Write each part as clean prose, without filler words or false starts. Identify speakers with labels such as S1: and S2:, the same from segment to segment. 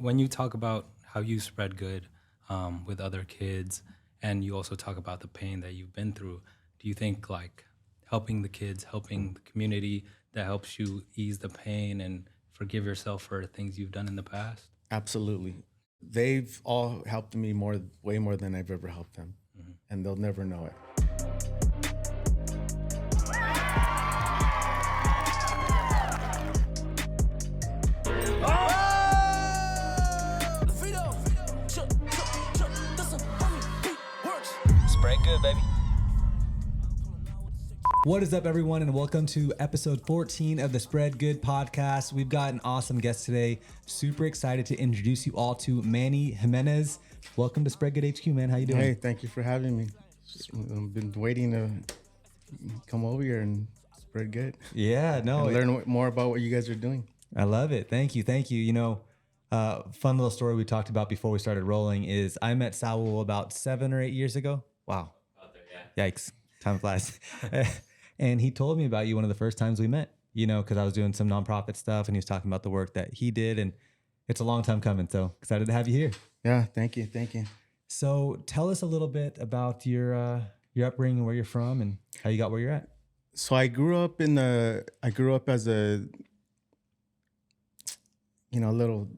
S1: When you talk about how you spread good with other kids, and you also talk about the pain that you've been through, do you think like helping the kids, helping the community, that helps you ease the pain and forgive yourself for things you've done in the past?
S2: Absolutely. They've all helped me way more than I've ever helped them,
S1: Mhm.
S2: and they'll never know it.
S3: Spread good, baby.
S4: What is up, everyone, and welcome to episode 14 of the Spread Good podcast. We've got an awesome guest today. Super excited to introduce you all to Manny Jimenez. Welcome to Spread Good HQ, man. How you doing?
S2: Hey, thank you for having me. I've been waiting to come over here and spread good
S4: Yeah, no,
S2: and learn more about what you guys are doing.
S4: I love it. Thank you. Thank you. Fun little story we talked about before we started rolling is I met Saul about 7 or 8 years ago. Wow.
S1: Out there, yeah.
S4: Yikes. Time flies. And he told me about you one of the first times we met, because I was doing some nonprofit stuff and he was talking about the work that he did. And it's a long time coming. So excited to have you here.
S2: Yeah, thank you. Thank you.
S4: So tell us a little bit about your upbringing, where you're from, and how you got where you're at.
S2: So I grew up as a, little,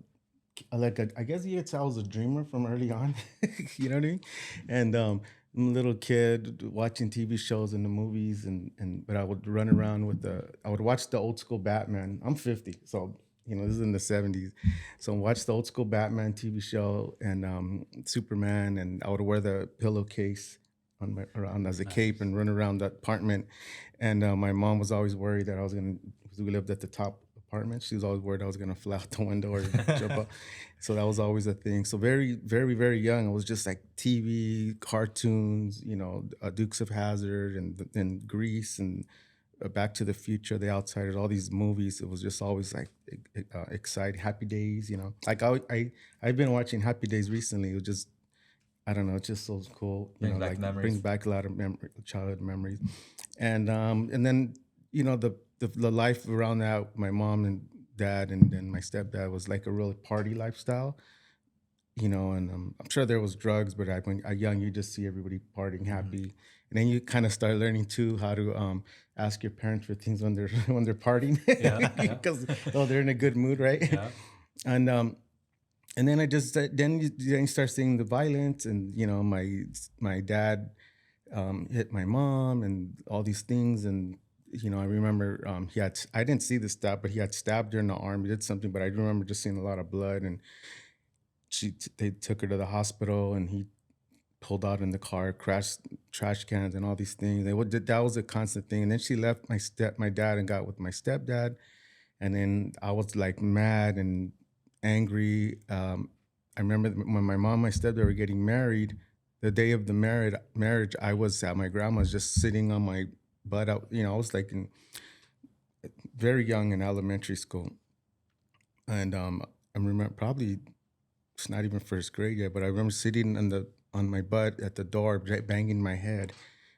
S2: I guess you could say I was a dreamer from early on. You know what I mean? And I'm a little kid watching TV shows and the movies, but I would run around I would watch the old school Batman. I'm 50, so this is in the 70s. So I watched the old school Batman TV show and Superman, and I would wear the pillowcase around as a cape and run around the apartment. And my mom was always worried that because we lived at the top apartment. She was always worried I was gonna fly out the window or jump out. So that was always a thing. So very, very, very young, it was just like TV, cartoons, Dukes of Hazzard and Grease and Back to the Future, The Outsiders, all these movies. It was just always like exciting. Happy Days, like I've been watching Happy Days recently. It was just, I don't know, it's just so cool.
S4: Brings back memories.
S2: Brings back a lot of childhood memories, and then the life around that, my mom and dad and then my stepdad was like a real party lifestyle, and I'm sure there was drugs, but when young, you just see everybody partying happy, and then you kind of start learning too how to ask your parents for things when they're when they're partying, because they're in a good mood, right?
S1: Yeah.
S2: And then I just then you start seeing the violence, and my dad hit my mom and all these things, and I remember I didn't see the stab, but he had stabbed her in the arm. He did something, but I remember just seeing a lot of blood, and they took her to the hospital, and he pulled out in the car, crashed trash cans and all these things. That was a constant thing. And then she left my dad and got with my stepdad, and then I was like mad and angry. I remember when my mom and my stepdad were getting married. The day of the marriage, I was at my grandma's just sitting on my butt. I was like very young in elementary school, and I remember probably it's not even first grade yet, but I remember sitting on my butt at the door, banging my head,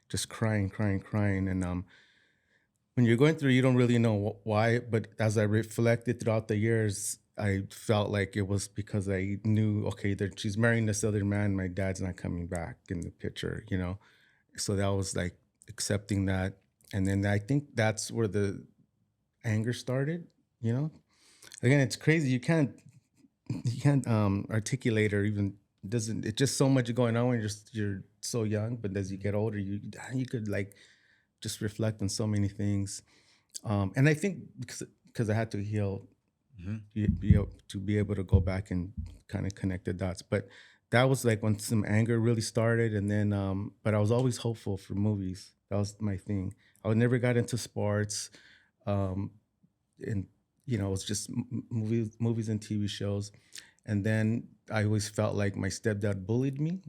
S2: just crying, crying, crying, and when you're going through, you don't really know why. But as I reflected throughout the years, I felt like it was because I knew, okay, she's marrying this other man. My dad's not coming back in the picture, So that was like accepting that. And then I think that's where the anger started, Again, it's crazy. You can't articulate or even doesn't. It's just so much going on when you're so young. But as you get older, you could like just reflect on so many things, and I think because I had to heal, to be able to go back and kind of connect the dots. But that was like when some anger really started, and then but I was always hopeful for movies. That was my thing. I never got into sports, and it was just movies and TV shows. And then I always felt like my stepdad bullied me,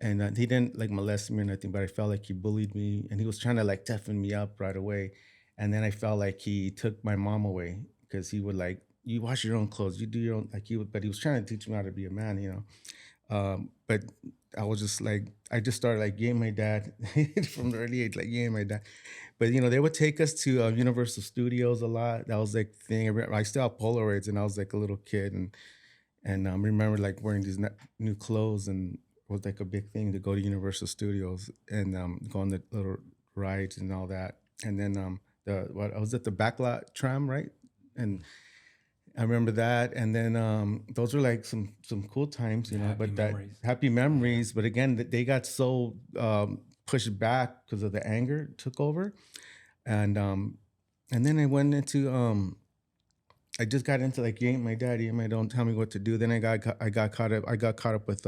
S2: and he didn't like molest me or nothing, but I felt like he bullied me, and he was trying to like toughen me up right away. And then I felt like he took my mom away because he would like, you wash your own clothes, you do your own, like but he was trying to teach me how to be a man, But I was just like, I just started like yaying my dad from the early age, like yaying my dad. But they would take us to Universal Studios a lot. That was like the thing. I still have Polaroids, and I was like a little kid, and And remember like wearing these new clothes, and it was like a big thing to go to Universal Studios and go on the little rides and all that. And then the what I was at the backlot tram, right? And I remember that. And then those were like some cool times, you know.
S1: Happy
S2: But that
S1: memories.
S2: happy memories. But again, they got so pushed back because of the anger took over, and then I went into I just got into like you ain't my daddy, you ain't my don't tell me what to do. Then I got caught up with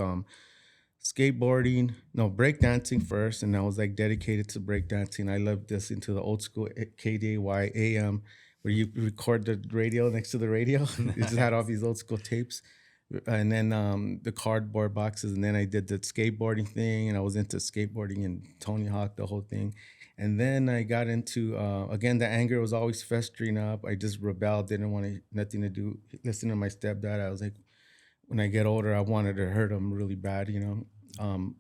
S2: skateboarding, no breakdancing first, and I was like dedicated to breakdancing. I loved this into the old school KDY AM where you record the radio next to the radio. It just had all these old school tapes. And then the cardboard boxes, and then I did the skateboarding thing, and I was into skateboarding and Tony Hawk, the whole thing. And then I got into again, the anger was always festering up. I just rebelled, didn't want nothing to do. Listen to my stepdad. I was like, when I get older, I wanted to hurt him really bad, you know.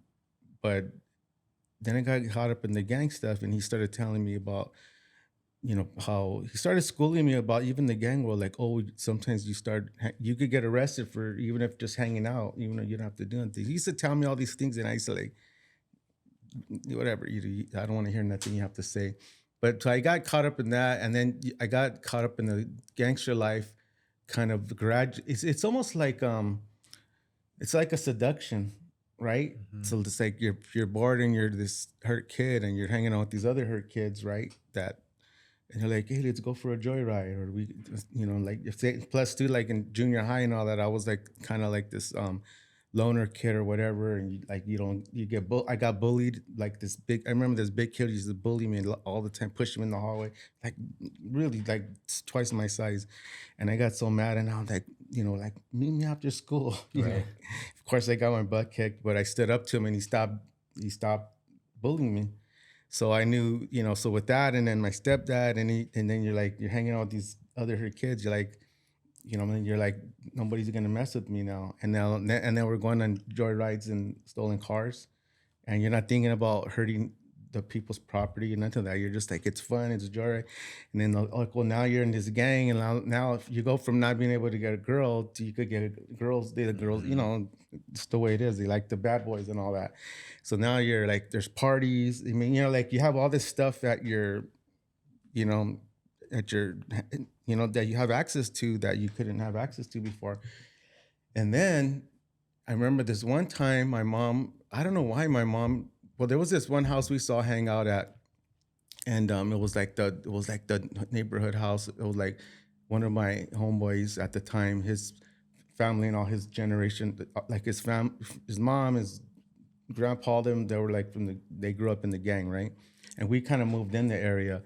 S2: But then I got caught up in the gang stuff, and he started telling me about, you know, how he started schooling me about even the gang world. Like, oh, sometimes you could get arrested for even if just hanging out, even though you don't have to do anything. He used to tell me all these things, and I used to like, whatever, I don't want to hear nothing you have to say. But so I got caught up in that, and then I got caught up in the gangster life, kind of It's almost like it's like a seduction, right? So it's like you're bored and you're this hurt kid and you're hanging out with these other hurt kids, right? And you're like, hey, let's go for a joyride, or we, you know, like plus two, like in junior high and all that, I was like kind of like this loner kid or whatever, and you get I got bullied like this big. I remember this big kid used to bully me all the time, push him in the hallway, like really like twice my size, and I got so mad, and I was like, you know, like meet me after school. You know, of course I got my butt kicked, but I stood up to him and he stopped bullying me. So I knew, you know, so with that, and then my stepdad, and then you're hanging out with these other kids. You're like, you know, and you're like, nobody's gonna mess with me now. And then we're going on joyrides and stolen cars, and you're not thinking about hurting the people's property and nothing of that. You're just like, it's fun, it's a joyride. And then like, well, now you're in this gang, and now if you go from not being able to get a girl to you could get girls, you know, it's the way it is. They like the bad boys and all that. So now you're like, there's parties. I mean, you know, like you have all this stuff at your, you know, at your, you know, that you have access to that you couldn't have access to before. And then I remember this one time my mom, I don't know why my mom, well, there was this one house we saw hang out at, and it was like the neighborhood house. It was like one of my homeboys at the time, his family and all his generation, like his mom, his grandpa, they were like they grew up in the gang, right? And we kind of moved in the area.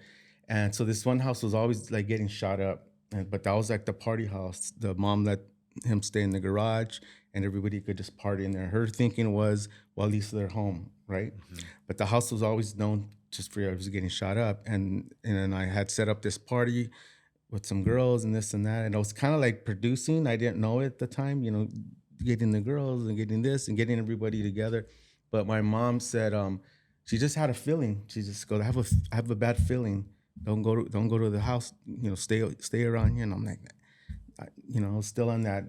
S2: And so this one house was always like getting shot up. But that was like the party house. The mom let him stay in the garage and everybody could just party in there. Her thinking was, well, at least they're home, right? But the house was always known just for it was getting shot up. And then I had set up this party with some girls and this and that. And I was kind of like producing. I didn't know it at the time, you know, getting the girls and getting this and getting everybody together. But my mom said, she just had a feeling. She just goes, I have a bad feeling. Don't go to the house. You know, stay around here. And I'm like, you know, I was still on that.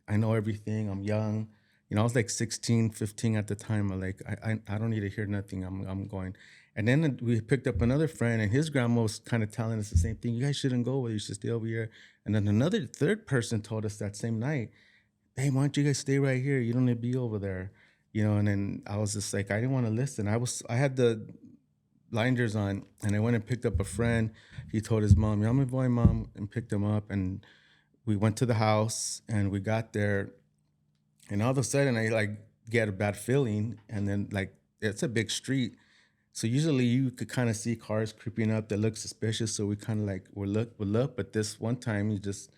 S2: I know everything. I'm young. You know, I was like 16, 15 at the time. I'm like, I don't need to hear nothing. I'm going. And then we picked up another friend, and his grandma was kind of telling us the same thing. You guys shouldn't go. You should stay over here. And then another third person told us that same night, hey, why don't you guys stay right here? You don't need to be over there. You know, and then I was just like, I didn't want to listen. I had the blinders on, and I went and picked up a friend. He told his mom, yeah, I'm a boy, mom, and picked him up. And we went to the house, and we got there, and all of a sudden I like get a bad feeling. And then like, it's a big street. So usually you could kind of see cars creeping up that look suspicious. So we kind of like, we'll look. But this one time you just,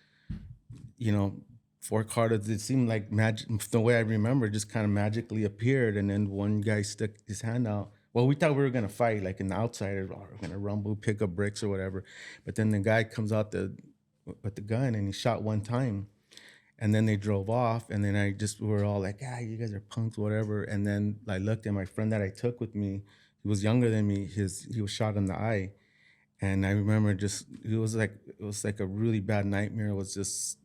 S2: you know, 4 cars, it seemed like magic. The way I remember, just kind of magically appeared, and then one guy stuck his hand out. Well, we thought we were gonna fight, like in the outsider, or we're gonna rumble, pick up bricks or whatever. But then the guy comes out with the gun, and he shot one time, and then they drove off. And then we were all like, you guys are punks, whatever. And then I looked at my friend that I took with me. He was younger than me. He was shot in the eye, and I remember it was like a really bad nightmare. It was just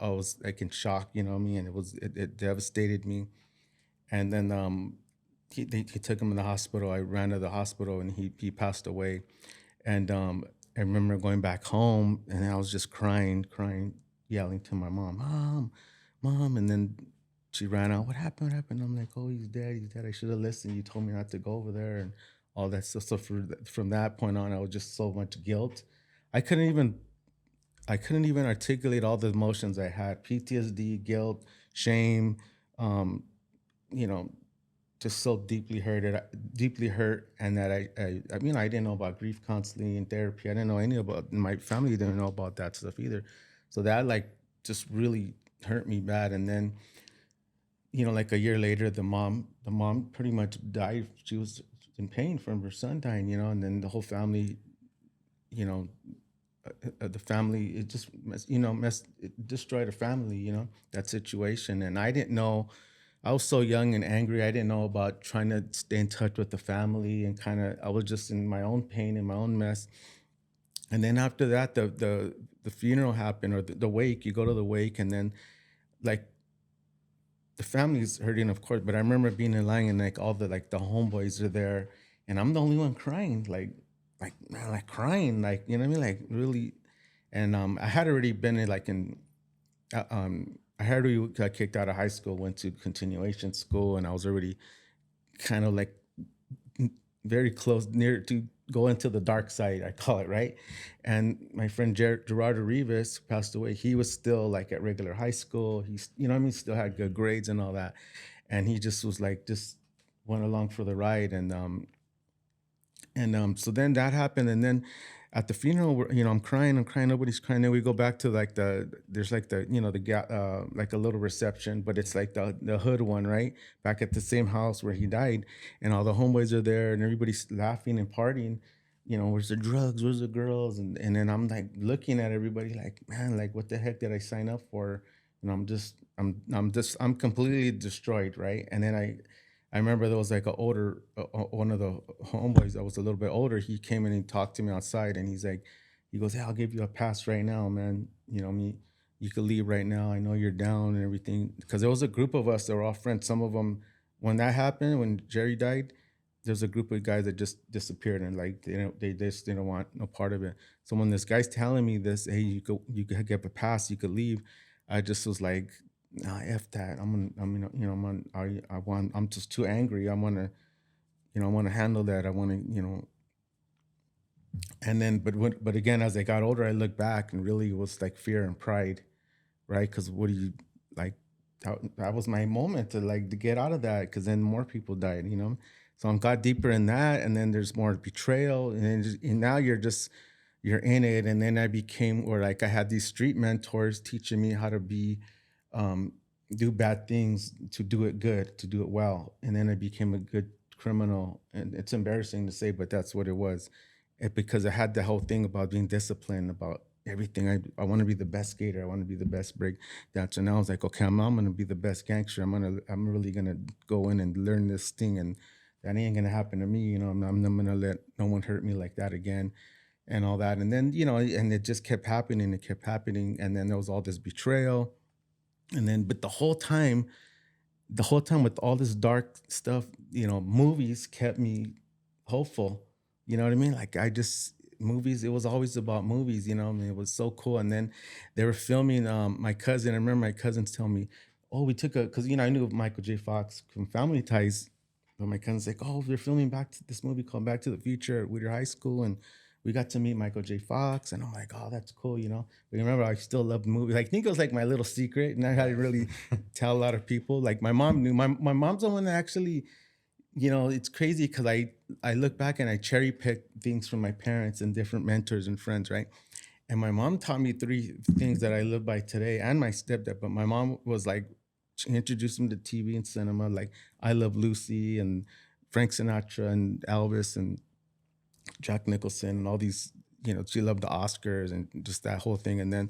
S2: I was like in shock, you know what I mean? And it devastated me. And then he took him in the hospital. I ran to the hospital, and he passed away. And I remember going back home, and I was just crying, yelling to my mom, mom. And then she ran out. What happened? What happened? I'm like, oh, he's dead. He's dead. I should have listened. You told me not to go over there and all that stuff. So from that point on, I was just so much guilt. I couldn't even I couldn't even articulate all the emotions I had: PTSD, guilt, shame, um, you know, just so deeply hurt. And that I mean, I didn't know about grief counseling and therapy. I didn't know any about, my family didn't know about that stuff either. So that like just really hurt me bad. And then, like a year later, the mom pretty much died. She was in pain from her son dying, and then the whole family, you know, the family, it just it destroyed a family, that situation. And I didn't know, I was so young and angry. I didn't know about trying to stay in touch with the family, and kind of, I was just in my own pain and my own mess. And then after that, the funeral happened, or the wake. You go to the wake, and then like the family's hurting, of course. But I remember being in line, and like all the homeboys are there, and I'm the only one crying, like man, like crying, like, you know what I mean, like really. And I had already been in I had already got kicked out of high school, went to continuation school, and I was already kind of like very close, near to go into the dark side, I call it, right? And my friend Gerardo Rivas, who passed away, he was still like at regular high school. He's, you know what I mean, still had good grades and all that. And he just was like, just went along for the ride. And so then that happened. And then at the funeral, I'm crying, nobody's crying. Then we go back to like there's like like a little reception, but it's like the hood one, right? Back at the same house where he died. And all the homeboys are there, and everybody's laughing and partying. Where's the drugs? Where's the girls? And then I'm like looking at everybody like, man, like what the heck did I sign up for? I'm completely destroyed, right? And then I remember there was like one of the homeboys that was a little bit older. He came in and talked to me outside, and he goes, "Hey, I'll give you a pass right now, man. You could leave right now. I know you're down and everything." Because there was a group of us that were all friends. Some of them, when that happened, when Jerry died, there's a group of guys that just disappeared, and like they just didn't want no part of it. So when this guy's telling me this, hey, you could get a pass, you could leave, I just was like, nah, F that. I'm just too angry. I want to handle that. I want to. And then, but again, as I got older, I look back, and really it was like fear and pride, right? Because what do you like? That was my moment to get out of that, because then more people died. So I got deeper in that, and then there's more betrayal, and now you're in it. And then I became, or like I had these street mentors teaching me how to be, do bad things to do it good, to do it well. And then I became a good criminal. And it's embarrassing to say, but that's what it was. Because I had the whole thing about being disciplined, about everything. I want to be the best skater. I want to be the best break dancer. And I was like, okay, I'm going to be the best gangster. I'm really going to go in and learn this thing. And that ain't going to happen to me. I'm not going to let no one hurt me like that again, and all that. And then, and it just kept happening. It kept happening. And then there was all this betrayal. And then, but the whole time with all this dark stuff, movies kept me hopeful. You know what I mean? Like movies, it was always about movies, I mean, it was so cool. And then they were filming my cousin. I remember my cousins telling me, oh, we took because, I knew Michael J. Fox from Family Ties. But my cousin's like, oh, they're filming back to this movie called Back to the Future at Whittier High School. And we got to meet Michael J. Fox, and I'm like, oh, that's cool, But remember, I still loved movies. Like Nico's like my little secret, and I had to really tell a lot of people. Like my mom knew. My mom's the one that actually, it's crazy because I look back and I cherry pick things from my parents and different mentors and friends, right? And my mom taught me 3 things that I live by today, and my stepdad. But my mom was like, she introduced me to TV and cinema, like I Love Lucy and Frank Sinatra and Elvis and Jack Nicholson and all these, she loved the Oscars and just that whole thing. And then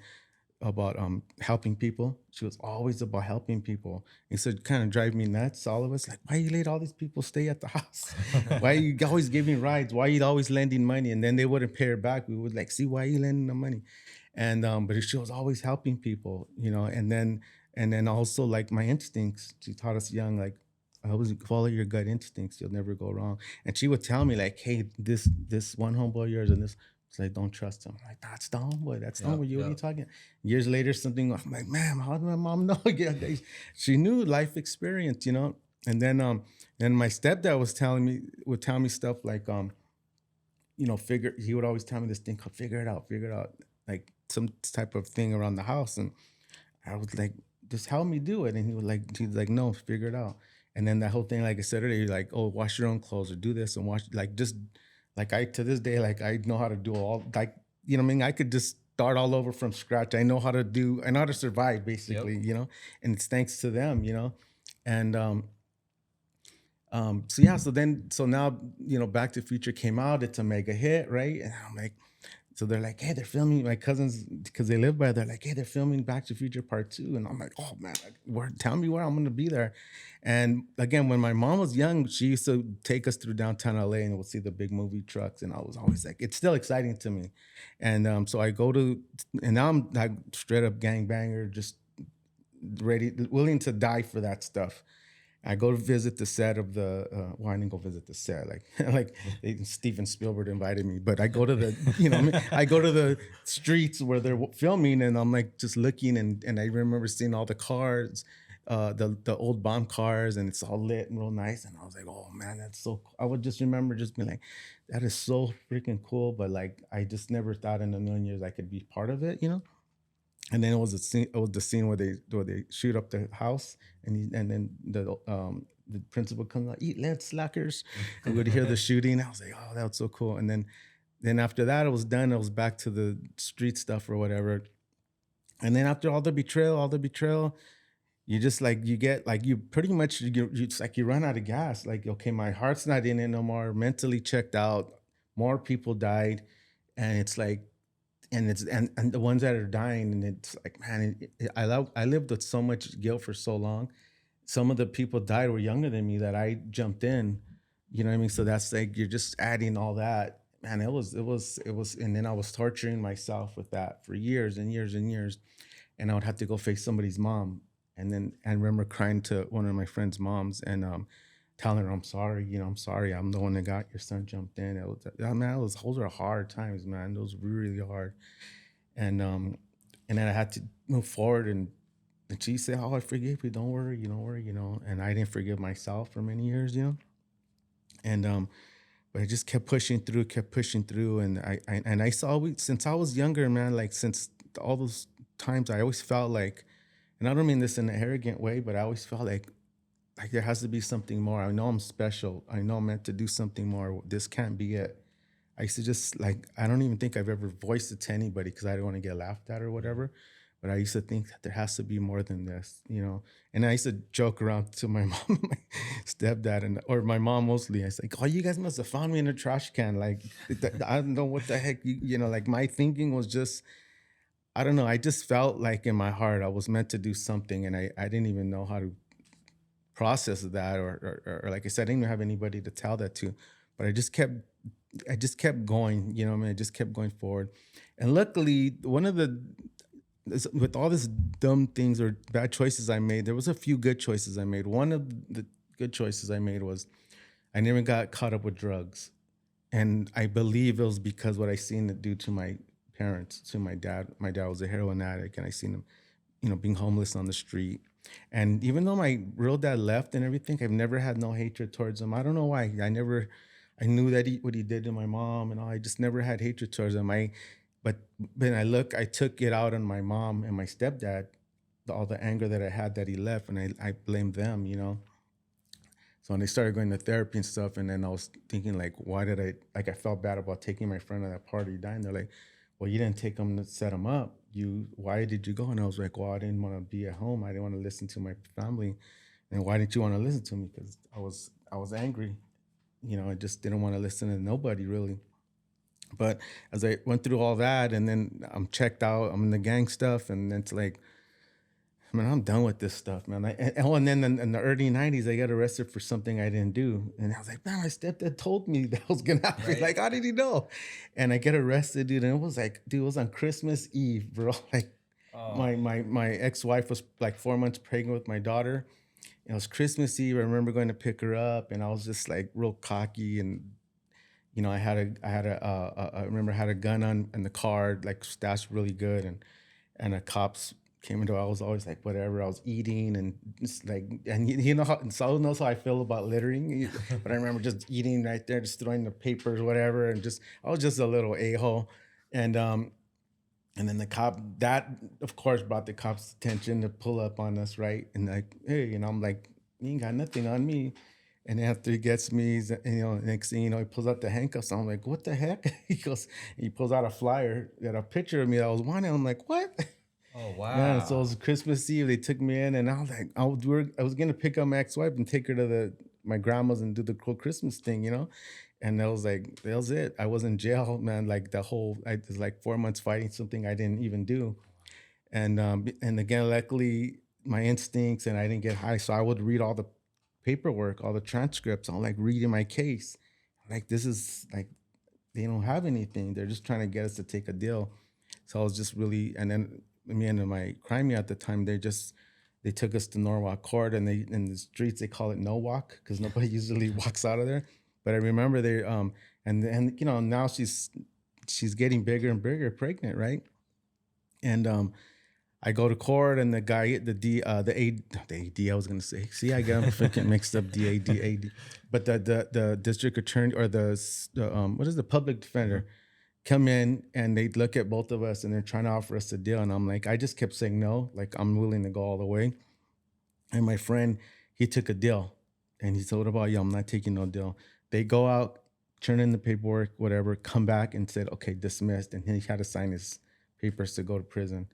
S2: about helping people. She was always about helping people. And so it kind of drive me nuts, all of us. Like, why you let all these people stay at the house? Why you always giving rides? Why you always lending money? And then they wouldn't pay her back. We would like, see, why you lending the money? And but she was always helping people, you know. And then also like my instincts. She taught us young, like always follow your gut instincts. You'll never go wrong. And she would tell me like, hey, this one homeboy of yours and this. It's like, don't trust him. I'm like, that's the homeboy. That's the
S1: Yep,
S2: homeboy. What are you
S1: yep.
S2: talking? Years later, something. I'm like, man, how did my mom know? Yeah, she knew life experience, you know. And then my stepdad would tell me stuff like, you know, he would always tell me this thing called figure it out, like some type of thing around the house. And I was like, just help me do it. And he's like, no, figure it out. And then that whole thing, like I said earlier, like, oh, wash your own clothes or do this and wash, like, just like to this day, like I know how to do all, like, you know what I mean? I could just start all over from scratch. I know how to survive basically, you know, and it's thanks to them, you know? And, so yeah, so now, you know, Back to the Future came out, it's a mega hit, right? And I'm like, so they're like, hey, they're filming, my cousins, because they live by, they're like, hey, they're filming Back to the Future Part 2. And I'm like, oh man, tell me where I'm gonna be there. And again, when my mom was young, she used to take us through downtown LA and we'll see the big movie trucks. And I was always like, it's still exciting to me. And so I go to, and now I'm like straight up gangbanger, just ready, willing to die for that stuff. I go to visit the set of the. Well, I didn't go visit the set. Like, Steven Spielberg invited me, but I go to the, you know, I go to the streets where they're filming, and I'm like just looking, and I remember seeing all the cars, the old bomb cars, and it's all lit and real nice, and I was like, oh man, that's so cool. I would just remember just being like, that is so freaking cool, but like I just never thought in a million years I could be part of it, you know. And then it was the scene where they shoot up the house, and then the principal comes out, eat lead slackers. And we would hear the shooting. I was like, oh, that was so cool. And then after that, it was done. It was back to the street stuff or whatever. And then after all the betrayal, you just like you get like you pretty much it's like you run out of gas. Like, okay, my heart's not in it no more. Mentally checked out. More people died, and it's like, and the ones that are dying, and it's like, man, I lived with so much guilt for so long. Some of the people died were younger than me that I jumped in, you know what I mean? So that's like you're just adding all that, man. It was, and then I was torturing myself with that for years and years and years, and I would have to go face somebody's mom, and then I remember crying to one of my friend's moms and telling her, I'm sorry, you know, I'm sorry, I'm the one that got your son jumped in. It was, man, those are hard times, man. Those were really hard. And then I had to move forward, and she said, oh, I forgive you, don't worry, you don't worry, you know. And I didn't forgive myself for many years, you know. And but I just kept pushing through, and I saw, since I was younger, man, like since all those times, I always felt like, and I don't mean this in an arrogant way, but I always felt like there has to be something more. I know I'm special. I know I'm meant to do something more. This can't be it. I used to just like, I don't even think I've ever voiced it to anybody because I don't want to get laughed at or whatever. But I used to think that there has to be more than this, you know. And I used to joke around to my mom, and my stepdad, or my mom mostly. I was like, oh, you guys must have found me in a trash can. Like, I don't know what the heck, you know, like my thinking was just, I don't know. I just felt like in my heart I was meant to do something, and I didn't even know how to process that, or like I said, I didn't even have anybody to tell that to, but I just kept going, you know what I mean? I just kept going forward. And luckily, with all these dumb things or bad choices I made, there was a few good choices I made. One of the good choices I made was I never got caught up with drugs. And I believe it was because what I seen it do to my parents, to my dad. My dad was a heroin addict, and I seen him, you know, being homeless on the street. And even though my real dad left and everything, I've never had no hatred towards him. I don't know why. I knew that what he did to my mom and all. I just never had hatred towards him. But when I took it out on my mom and my stepdad, all the anger that I had that he left, and I blamed them, you know. So when they started going to therapy and stuff, and then I was thinking like, why did I felt bad about taking my friend to that party dying. They're like, well, you didn't take him to set him up. Why did you go? And I was like, well, I didn't want to be at home. I didn't want to listen to my family. And why didn't you want to listen to me? Because I was angry. You know, I just didn't want to listen to nobody really. But as I went through all that, and then I'm checked out, I'm in the gang stuff, and then it's like, man, I'm done with this stuff, man. And then in the early 90s, I got arrested for something I didn't do. And I was like, man, my stepdad told me that was going to happen.
S4: Right.
S2: Like, how did he know? And I get arrested, dude. And it was like, dude, it was on Christmas Eve, bro. Like, my ex-wife was like 4 months pregnant with my daughter. And it was Christmas Eve. I remember going to pick her up, and I was just like real cocky. And, I remember I had a gun on in the car, like stashed really good. And the cops came into. I was always like, whatever. I was eating and just like, and you know how, and Saul knows how I feel about littering. But I remember just eating right there, just throwing the papers, whatever, and just I was just a little a-hole. And then the cop, that of course brought the cops' attention to pull up on us, right? And like, hey, I'm like, you ain't got nothing on me. And after he gets me, next thing you know, he pulls out the handcuffs. I'm like, what the heck? He pulls out a flyer, got a picture of me that I was wanted. I'm like, what?
S4: Oh wow.
S2: Yeah, so it was Christmas Eve. They took me in, and I was like, I was gonna pick up my ex-wife and take her to my grandma's and do the cool Christmas thing. And I was like, that was it. I was in jail, man. Like I was like 4 months fighting something I didn't even do. And again, luckily, my instincts and I didn't get high, so I would read all the paperwork, all the transcripts. I'm like reading my case. Like this is like they don't have anything. They're just trying to get us to take a deal. So I was just really, and then me and my crime at the time, they took us to Norwalk Court, and they in the streets they call it no walk because nobody usually walks out of there. But I remember and now she's getting bigger and bigger, pregnant, right? And I go to court, and the guy, the AD, I was gonna say. See, I got them freaking mixed up, DAD. But the district attorney or what is the public defender come in, and they look at both of us, and they're trying to offer us a deal, and I'm like, I just kept saying no, like I'm willing to go all the way. And my friend, he took a deal, and he said, "What about you? I'm not taking no deal." They go out, turn in the paperwork, whatever, come back and said, "Okay, dismissed," and he had to sign his papers to go to prison.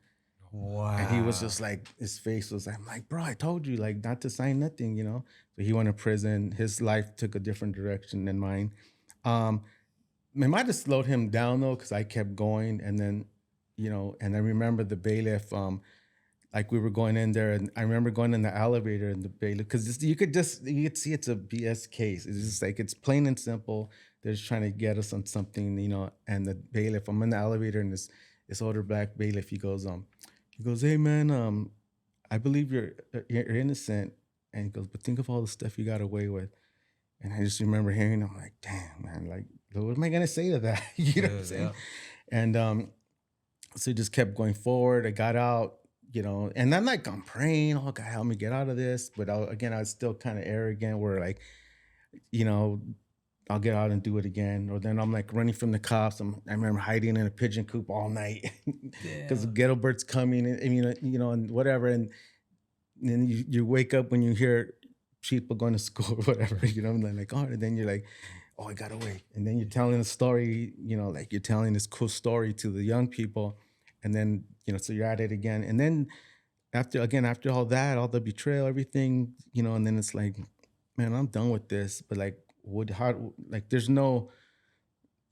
S4: Wow.
S2: And he was just like, his face was, I'm like, bro, I told you, like, not to sign nothing. So he went to prison. His life took a different direction than mine. It might have slowed him down though, because I kept going. And then, and I remember the bailiff, like we were going in there, and I remember going in the elevator in the bailiff, because you could see it's a BS case. It's just like, it's plain and simple. They're just trying to get us on something, and the bailiff, I'm in the elevator, and this older black bailiff, he goes, hey man, I believe you're innocent. And he goes, but think of all the stuff you got away with. And I just remember hearing, I'm like, damn, man, like, what am I gonna say to that? You know what I'm saying? Yeah. And so it just kept going forward. I got out, and I'm like, I'm praying, oh God, help me get out of this. But I was still kind of arrogant, where like, I'll get out and do it again. Or then I'm like running from the cops. I remember hiding in a pigeon coop all night because the ghetto bird's coming, and whatever. And then you wake up when you hear people going to school or whatever, and like, oh, and then you're like, oh, I got away. And then you're telling a story, like you're telling this cool story to the young people. And then, so you're at it again. And then after all that, all the betrayal, everything, and then it's like, man, I'm done with this. But like, there's no,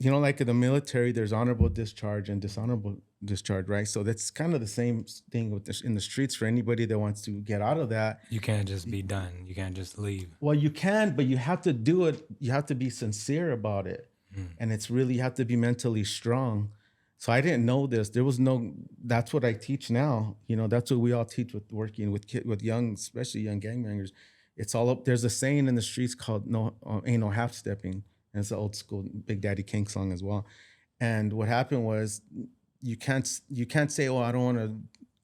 S2: like in the military, there's honorable discharge and dishonorable discharge, right? So that's kind of the same thing with this in the streets for anybody that wants to get out of that.
S1: You can't just be done. You can't just leave.
S2: Well, you can, but you have to do it. You have to be sincere about it. And it's really, you have to be mentally strong. So I didn't know this. That's what I teach now. That's what we all teach with working with young, especially young gangbangers. It's all up. There's a saying in the streets called ain't no half stepping. And it's an old school Big Daddy King song as well. And what happened was you can't say, oh, I don't want to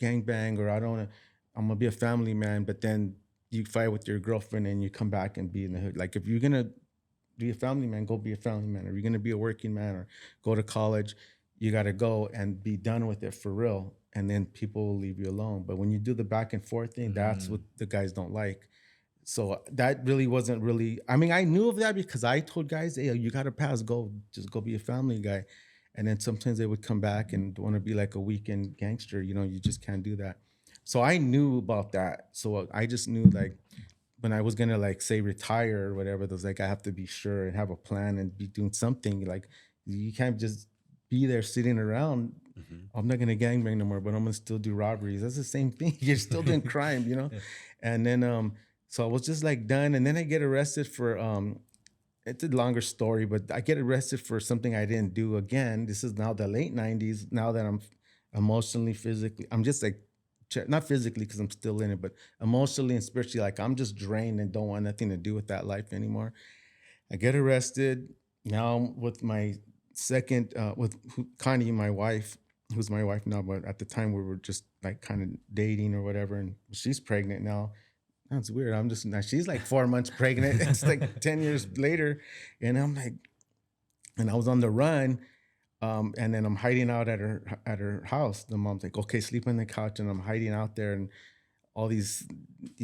S2: gangbang, or I'm gonna be a family man, but then you fight with your girlfriend and you come back and be in the hood. Like, if you're gonna be a family man, go be a family man. Or you're gonna be a working man or go to college, you gotta go and be done with it for real. And then people will leave you alone. But when you do the back and forth thing, that's what the guys don't like. So that really wasn't really, I mean, I knew of that because I told guys, hey, you got to pass, just go be a family guy. And then sometimes they would come back and want to be like a weekend gangster. You just can't do that. So I knew about that. So I just knew, like, when I was going to, like, say retire or whatever, there's like, I have to be sure and have a plan and be doing something. Like, you can't just be there sitting around. I'm not gonna gangbang no more, but I'm gonna still do robberies. That's the same thing. You're still doing crime, you know. And then so I was just like done, and then I get arrested for it's a longer story, but I get arrested for something I didn't do again. This is now the late 90s. Now that I'm emotionally, physically, I'm just like, not physically because I'm still in it, but emotionally and spiritually, like I'm just drained and don't want nothing to do with that life anymore. I get arrested. Now I'm with my second, Connie, my wife, who's my wife now, but at the time we were just like kind of dating or whatever. And she's pregnant now. That's weird. I'm just now she's like 4 months pregnant. It's like 10 years later. And I'm like, and I was on the run. And then I'm hiding out at her house. The mom's like, okay, sleep on the couch. And I'm hiding out there. And all these,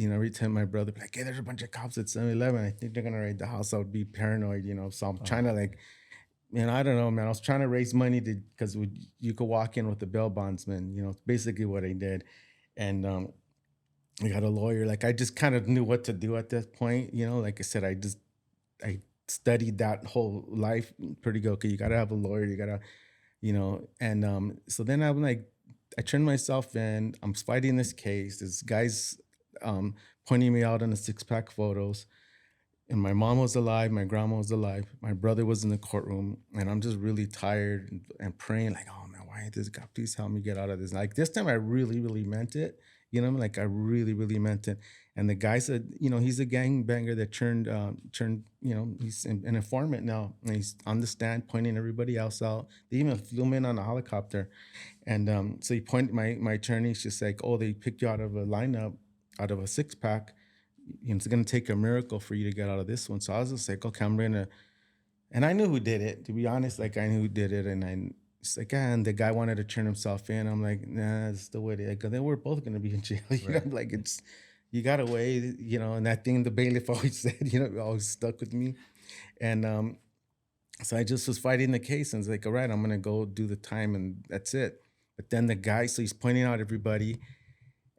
S2: every time my brother be like, hey, there's a bunch of cops at 7-Eleven. I think they're gonna raid the house. I would be paranoid, So I'm trying to like, I don't know, man. I was trying to raise money because you could walk in with the bail bondsman. It's basically what I did. And I got a lawyer. Like I just kind of knew what to do at this point. Like I said, I studied that whole life pretty good. Okay, you gotta have a lawyer. You gotta, and so then I'm like, I turned myself in. I'm fighting this case. This guy's pointing me out on the 6-pack photos. And my mom was alive. My grandma was alive. My brother was in the courtroom. And I'm just really tired and praying like, oh, man, why ain't this guy? Please help me get out of this. Like this time I really, really meant it. Like I really, really meant it. And the guy said, he's a gangbanger that turned, he's an informant now. And he's on the stand pointing everybody else out. They even flew him in on a helicopter. And so he pointed, my attorney's just like, oh, they picked you out of a lineup, out of a 6-pack. It's going to take a miracle for you to get out of this one. So I was just like, okay, I'm going to, and I knew who did it, to be honest. Like I knew who did it. And it's like, and the guy wanted to turn himself in. I'm like, nah, that's the way they go. Then we're both going to be in jail. Like you got to wait, and that thing the bailiff always said, always stuck with me. And so I just was fighting the case and it's like, all right, I'm going to go do the time and that's it. But then the guy, so he's pointing out everybody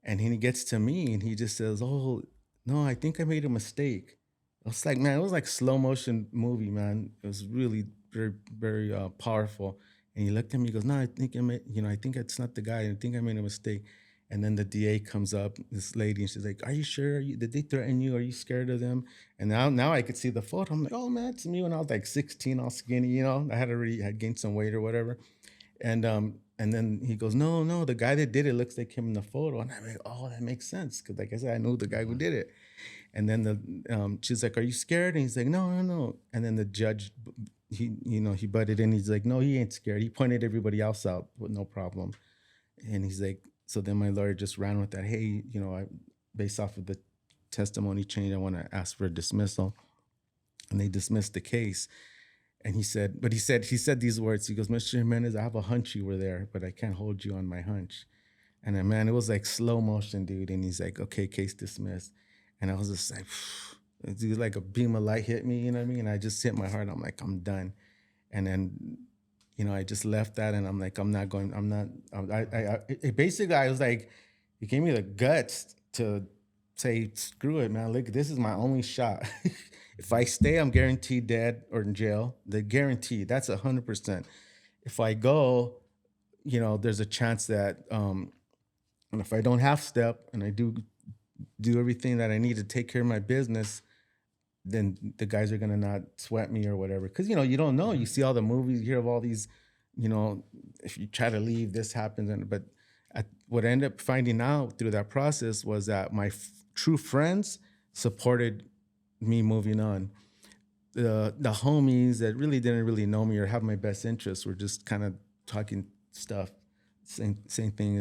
S2: and he gets to me and he just says, oh, no, I think I made a mistake. I was like, man, it was like slow motion movie, man. It was really very, very powerful. And he looked at me, he goes, no, I think I think it's not the guy. I think I made a mistake. And then the DA comes up, this lady, and she's like, are you sure? Did they threaten you? Are you scared of them? And now I could see the photo. I'm like, oh man, it's me when I was like 16, all skinny, I had gained some weight or whatever. And then he goes, no, the guy that did it looks like him in the photo. And I'm like, oh, that makes sense. Because like I said, I knew the guy who did it. And then she's like, are you scared? And he's like, no. And then the judge, he butted in. He's like, no, he ain't scared. He pointed everybody else out with no problem. And he's like, so then my lawyer just ran with that. Hey, based off of the testimony change, I want to ask for a dismissal. And they dismissed the case. And he said these words. He goes, Mr. Jimenez, I have a hunch you were there, but I can't hold you on my hunch. And then, man, it was like slow motion, dude. And he's like, okay, case dismissed. And I was just like, dude, like a beam of light hit me, you know what I mean? And I just hit my heart. I'm like, I'm done. And then, I just left that and I'm like, basically, I was like, it gave me the guts to say, screw it, man. Look, this is my only shot. If I stay, I'm guaranteed dead or in jail. The guarantee, that's 100%. If I go, there's a chance that, and if I don't half step and I do everything that I need to take care of my business, then the guys are gonna not sweat me or whatever. Cause you don't know. You see all the movies, you hear of all these, if you try to leave, this happens. But what I ended up finding out through that process was that my true friends supported me moving on. The homies that really didn't really know me or have my best interests were just kind of talking stuff. Same thing.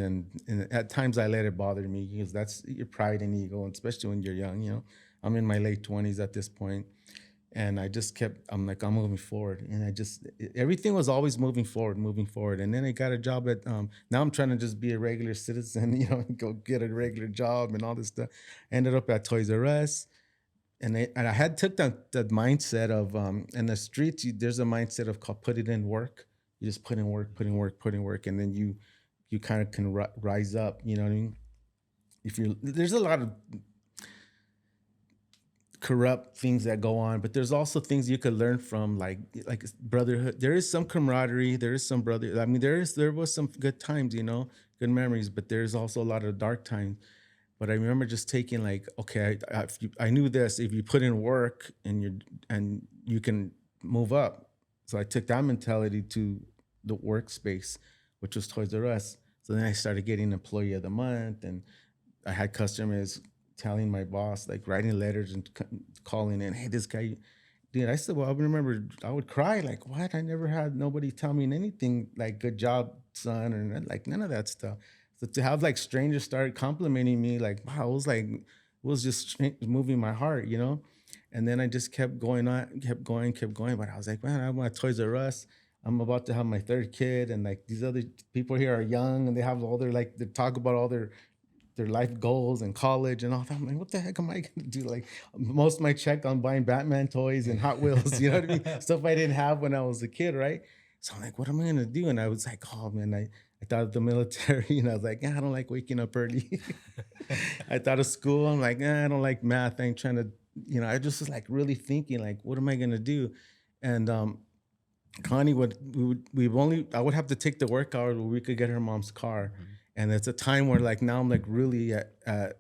S2: And at times I let it bother me because that's your pride and ego, and especially when you're young, I'm in my late 20s at this point. And I just I'm like, I'm moving forward. And everything was always moving forward. And then I got a job at, now I'm trying to just be a regular citizen, go get a regular job and all this stuff. Ended up at Toys R Us. And I had took that mindset of, in the streets, there's a mindset of called put it in work. You just put in work. And then you kind of can rise up, you know what I mean? There's a lot of corrupt things that go on, but there's also things you could learn from, like brotherhood. There is some camaraderie. There is some brother. I mean, there was some good times, good memories, but there's also a lot of dark times. But I remember just taking like, okay, I knew this. If you put in work and you can move up, so I took that mentality to the workspace, which was Toys R Us. So then I started getting Employee of the Month, and I had customers telling my boss, like writing letters and calling in, hey, this guy, dude. I said, well, I remember I would cry, like, what? I never had nobody tell me anything like, good job, son, or like none of that stuff. So to have like strangers start complimenting me, like, wow, it was just moving my heart, And then I just kept going on, kept going. But I was like, man, I'm at Toys R Us. I'm about to have my third kid, and like these other people here are young, and they have all their like they talk about all their life goals and college and all that. I'm like, what the heck am I gonna do? Like most of my check on buying Batman toys and Hot Wheels, you know what I mean? Stuff I didn't have when I was a kid, right? So I'm like, what am I gonna do? And I was like, oh man, I thought of the military, and I was like, I don't like waking up early. I thought of school. I'm like, I don't like math. I ain't trying to, I just was like really thinking, like, what am I gonna do? And Connie I would have to take the work hours where we could get her mom's car. Mm-hmm. And it's a time where like now I'm like really at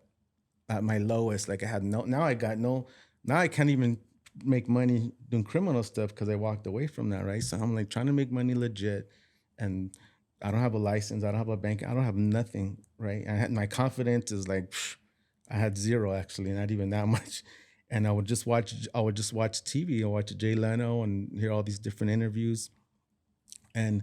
S2: my lowest. Like now I can't even make money doing criminal stuff because I walked away from that, right? So I'm like trying to make money legit, and I don't have a license, I don't have a bank, I don't have nothing, right? My confidence is like, I had zero actually, not even that much. And I would just watch TV. I watch Jay Leno and hear all these different interviews. And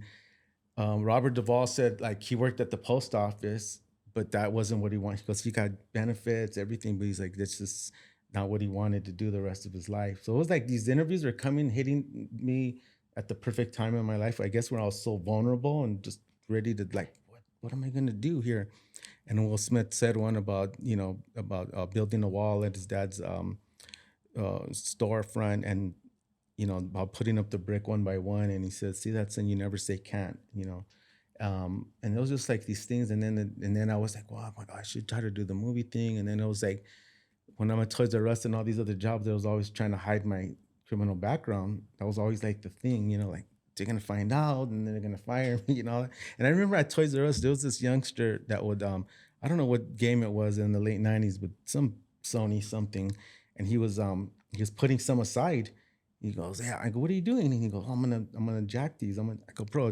S2: Robert Duvall said like he worked at the post office, but that wasn't what he wanted. He goes, he got benefits, everything, but he's like, that's just not what he wanted to do the rest of his life. So it was like these interviews were hitting me at the perfect time in my life. I guess when I was so vulnerable and just ready to like, what am I going to do here? And Will Smith said one about building a wall at his dad's storefront, and about putting up the brick one by one. And he says, see, that's and you never say can't, and it was just like these things. And then I was like, well, I should try to do the movie thing. And then it was like, when I'm at Toys R Us and all these other jobs, I was always trying to hide my criminal background. That was always like the thing, like they're gonna find out and then they're gonna fire me, And I remember at Toys R Us, there was this youngster that would I don't know what game it was in the late 90s, but some Sony something, and he was putting some aside. He goes, yeah. I go, what are you doing? And he goes, I'm gonna jack these. I go, bro,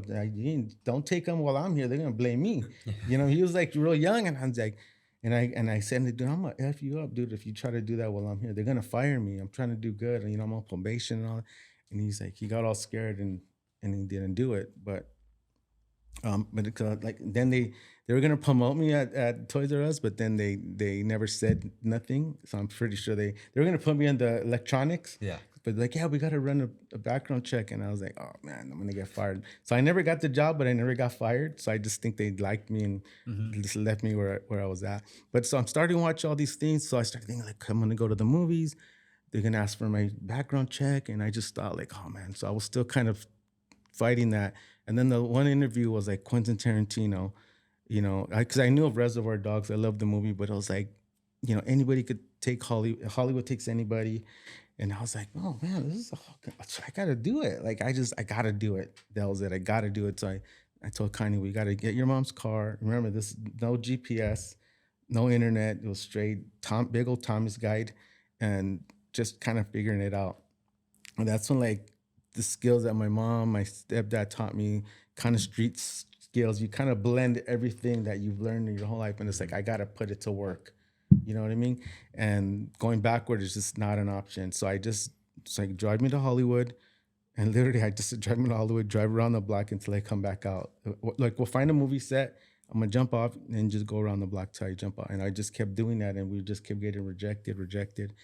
S2: don't take them while I'm here. They're gonna blame me. He was like real young, and I was like, and I said, dude, I'm gonna F you up, dude. If you try to do that while I'm here, they're gonna fire me. I'm trying to do good, and I'm on probation and all. And he's like, he got all scared and he didn't do it. But like then they were gonna promote me at Toys R Us, but then they never said nothing. So I'm pretty sure they were gonna put me in the electronics.
S4: Yeah.
S2: But like, yeah, we got to run a background check. And I was like, oh man, I'm going to get fired. So I never got the job, but I never got fired. So I just think they liked me and just left me where I was at. But so I'm starting to watch all these things. So I started thinking like, I'm going to go to the movies. They're going to ask for my background check. And I just thought like, oh man. So I was still kind of fighting that. And then the one interview was like Quentin Tarantino, because I knew of Reservoir Dogs. I loved the movie, but it was like, anybody could take Hollywood takes anybody. And I was like, oh man, I gotta do it. Like I gotta do it. That was it. I gotta do it. So I told Kanye, we gotta get your mom's car. Remember this, no GPS, no internet. It was straight big old Tommy's guide, and just kind of figuring it out. And that's when like the skills that my mom, my stepdad taught me, kind of street skills. You kind of blend everything that you've learned in your whole life, and it's like I gotta put it to work. You know what I mean? And going backward is just not an option. So it's like, drive me to Hollywood. And literally, I just drive me to Hollywood, drive around the block until I come back out. Like, we'll find a movie set. I'm going to jump off and just go around the block till I jump out. And I just kept doing that. And we just kept getting rejected.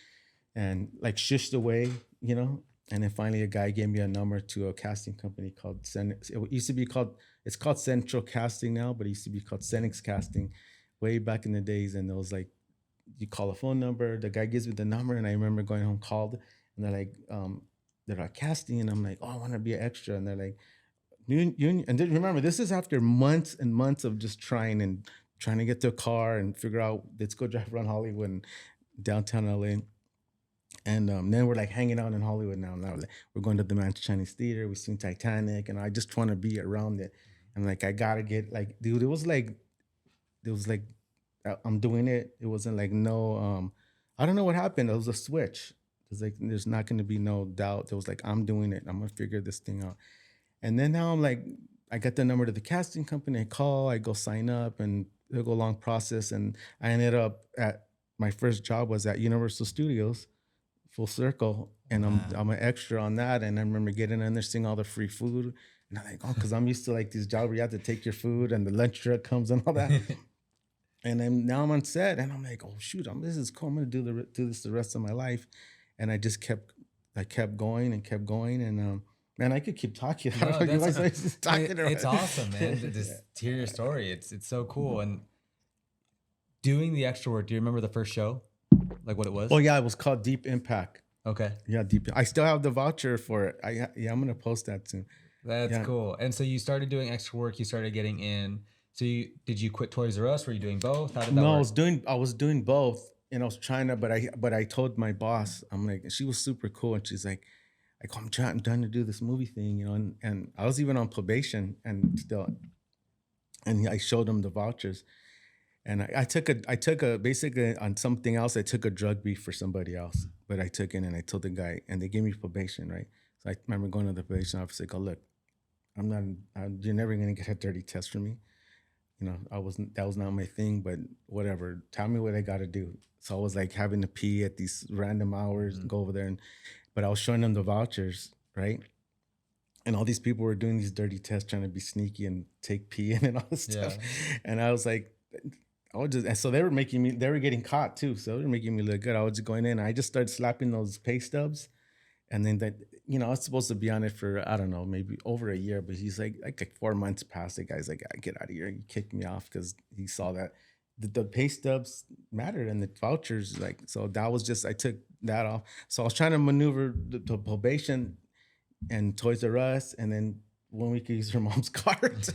S2: And like shushed away, And then finally, a guy gave me a number to a casting company called it's called Central Casting now, but it used to be called Senix Casting way back in the days. And it was like, you call a phone number, the guy gives me the number, and I remember going home, called, and they're like casting, and I'm like, oh, I want to be an extra, and they're like, and then remember, this is after months and months of just trying to get to a car and figure out, let's go drive around Hollywood and downtown LA, And then we're like hanging out in Hollywood now. Now we're going to the Manchester Chinese Theater. We've seen Titanic, and I just want to be around it. And like I gotta get like, dude, it was like I'm doing it. It wasn't like no, I don't know what happened. It was a switch. It's like there's not going to be no doubt. It was like I'm doing it. I'm gonna figure this thing out. And then now I'm like, I got the number to the casting company. I call. I go sign up, and it'll go a long process. And I ended up at my first job was at Universal Studios, full circle, and I'm an extra on that. And I remember getting in there, seeing all the free food. And I'm like, oh, because I'm used to like these jobs where you have to take your food and the lunch truck comes and all that. And then now I'm on set, and I'm like, oh shoot, this is cool. I'm gonna do this the rest of my life. And I kept going and kept going, and man, I could keep talking. I don't know, you guys are just talking.
S4: It's awesome, man. To just hear your story. It's so cool. And doing the extra work. Do you remember the first show? Like what it was?
S2: Oh yeah, it was called Deep Impact.
S4: Okay.
S2: Yeah, Deep. I still have the voucher for it. I'm gonna post that soon.
S4: That's cool. And so you started doing extra work. You started getting in. So did you quit Toys R Us? Were you doing both? How did that work?
S2: I was doing both, and I was trying to, but I told my boss, I'm like, she was super cool, and she's like, I'm trying to do this movie thing, and I was even on probation, and still, and I showed him the vouchers, and I took a basically on something else. I took a drug brief for somebody else, but I took it and I told the guy, and they gave me probation, right? So I remember going to the probation officer, like, oh look, you're never gonna get a dirty test from me. That was not my thing, but whatever. Tell me what I got to do. So I was like having to pee at these random hours, go over there, but I was showing them the vouchers, right? And all these people were doing these dirty tests, trying to be sneaky and take pee in and all this stuff. And I was like, and so they were getting caught too. So they were making me look good. I was just going in, and I just started slapping those pay stubs. And then I was supposed to be on it for, I don't know, maybe over a year, but he's like 4 months passed. The guy's like, get out of here. He kicked me off because he saw that the pay stubs mattered and the vouchers. Like, so that was just, I took that off. So I was trying to maneuver the probation and Toys R Us. And then 1 week I used her mom's card.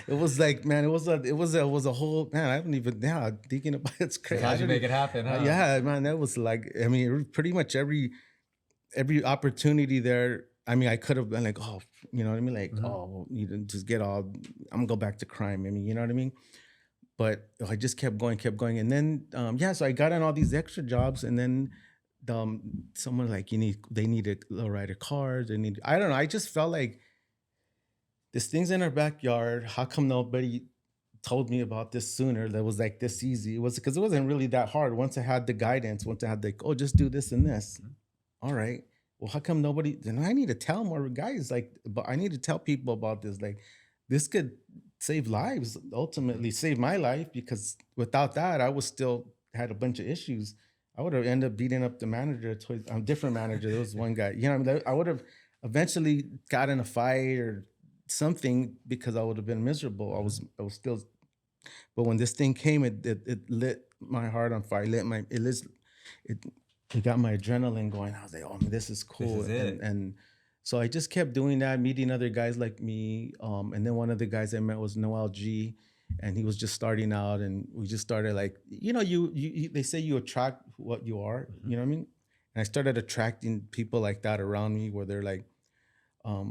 S2: It was like, man, it was a whole, man, I don't even, thinking about it, it's crazy.
S4: How'd you make it happen, huh?
S2: Yeah, man, that was like, I mean, pretty much every opportunity there. I mean, I could have been like, oh, you know what I mean? Like, oh, well, you didn't just get all, I'm gonna go back to crime. I mean, you know what I mean? But I just kept going. And then, so I got on all these extra jobs, and then someone like, they needed lowrider cars. I don't know. I just felt like this thing's in our backyard. How come nobody told me about this sooner? That was like this easy. It was because it wasn't really that hard. Once I had the guidance, once I had like, oh, just do this and this. All right. Well, how come nobody? Then I need to tell more guys. Like, but I need to tell people about this. Like, this could save lives. Ultimately, save my life, because without that, I was still had a bunch of issues. I would have ended up beating up the manager. A different manager. There was one guy. You know, what I mean? I would have eventually got in a fight or something because I would have been miserable. I was still. But when this thing came, it lit my heart on fire. It got my adrenaline going. I was like, oh, this is cool.
S4: This is it.
S2: And so I just kept doing that, meeting other guys like me. And then one of the guys I met was Noel G, and he was just starting out, and we just started like, you they say you attract what you are, you know what I mean? And I started attracting people like that around me, where they're like, I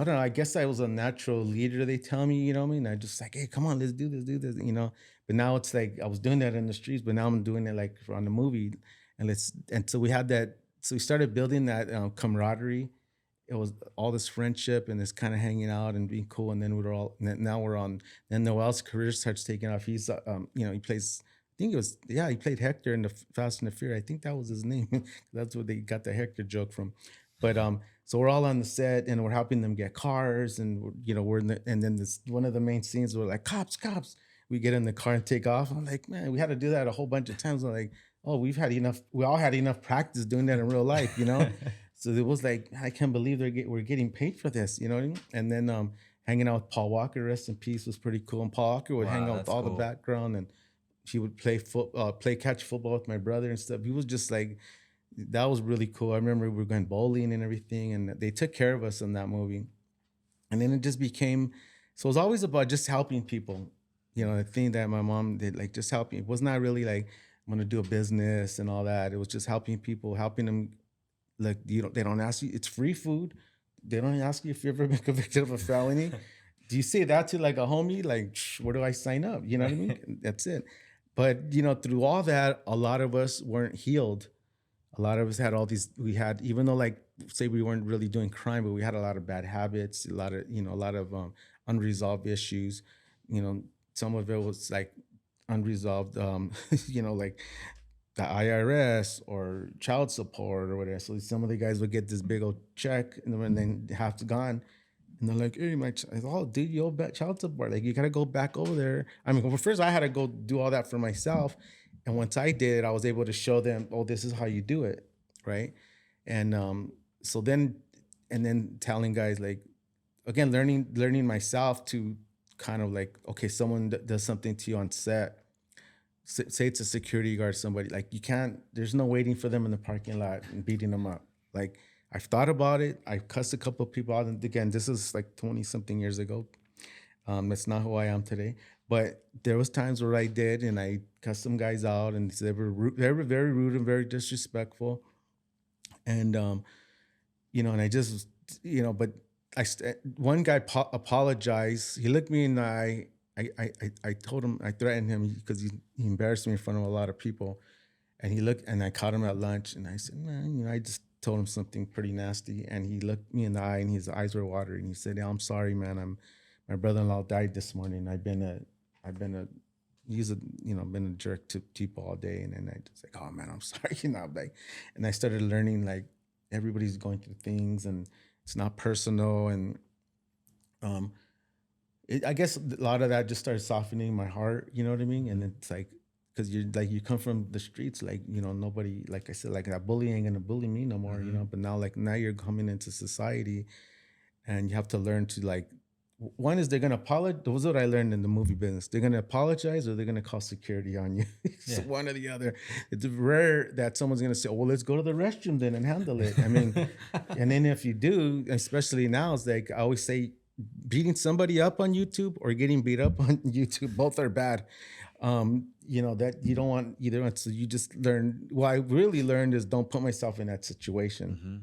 S2: don't know, I guess I was a natural leader, they tell me, you know what I mean? I just like, hey, come on, let's do this, But now it's like, I was doing that in the streets, but now I'm doing it like on the movie. And so we had that, so we started building that camaraderie. It was all this friendship and this kind of hanging out and being cool. And then then Noel's career starts taking off. He's, he plays, I think he played Hector in the Fast and the Furious. I think that was his name. That's where they got the Hector joke from. But so we're all on the set and we're helping them get cars, and we're in and then this one of the main scenes, we're like, cops. We get in the car and take off. I'm like, man, we had to do that a whole bunch of times. I'm like, oh, we all had enough practice doing that in real life, So it was like, I can't believe we're getting paid for this, you know what I mean? And then hanging out with Paul Walker, rest in peace, was pretty cool. And Paul Walker would hang out with all the background, and he would play catch football with my brother and stuff. He was just like, that was really cool. I remember we were going bowling and everything, and they took care of us in that movie. And then it just became, so it was always about just helping people. The thing that my mom did, like just helping. It was not really like, want to do a business and all that. It was just helping people, helping them. Like, they don't ask you. It's free food. They don't ask you if you've ever been convicted of a felony. Do you say that to like a homie? Like, where do I sign up? You know what I mean? That's it. But through all that, a lot of us weren't healed. A lot of us had all these. We had, even though, like, say we weren't really doing crime, but we had a lot of bad habits, a lot of unresolved issues. Some of it was like unresolved. Like the IRS or child support or whatever. So some of the guys would get this big old check, and then half gone. And they're like, hey, dude, you owe child support. Like, you got to go back over there. I mean, well, first I had to go do all that for myself. And once I did, I was able to show them, oh, this is how you do it. Right. And so then telling guys, like, again, learning myself to kind of like, okay, someone does something to you on set. Say it's a security guard, somebody, like, you can't, there's no waiting for them in the parking lot and beating them up. Like, I've thought about it. I've cussed a couple of people out. And again, this is like 20 something years ago. That's not who I am today. But there was times where I did, and I cussed some guys out, and they were very rude and very disrespectful. And, and I just, but one guy apologized. He looked me in the eye. I told him, I threatened him because he embarrassed me in front of a lot of people. And he looked, and I caught him at lunch, and I said, man, I just told him something pretty nasty. And he looked me in the eye, and his eyes were watering. He said, yeah, I'm sorry, man. My brother-in-law died this morning. Been a jerk to people all day. And then I just like, oh man, I'm sorry. And I started learning, like, everybody's going through things, and it's not personal. And, I guess a lot of that just started softening my heart, you know what I mean? And it's like, because you come from the streets, like, nobody, like I said, like, that bully ain't gonna bully me no more, but now you're coming into society, and you have to learn to, like, one is they're gonna apologize. That was what I learned in the movie business. They're gonna apologize, or they're gonna call security on you. It's one or the other. It's rare that someone's gonna say, oh, well, let's go to the restroom then and handle it. I mean, and then if you do, especially now, it's like, I always say, beating somebody up on YouTube or getting beat up on YouTube, both are bad. That you don't want either one. So you just learn. What I really learned is, don't put myself in that situation. Mm-hmm.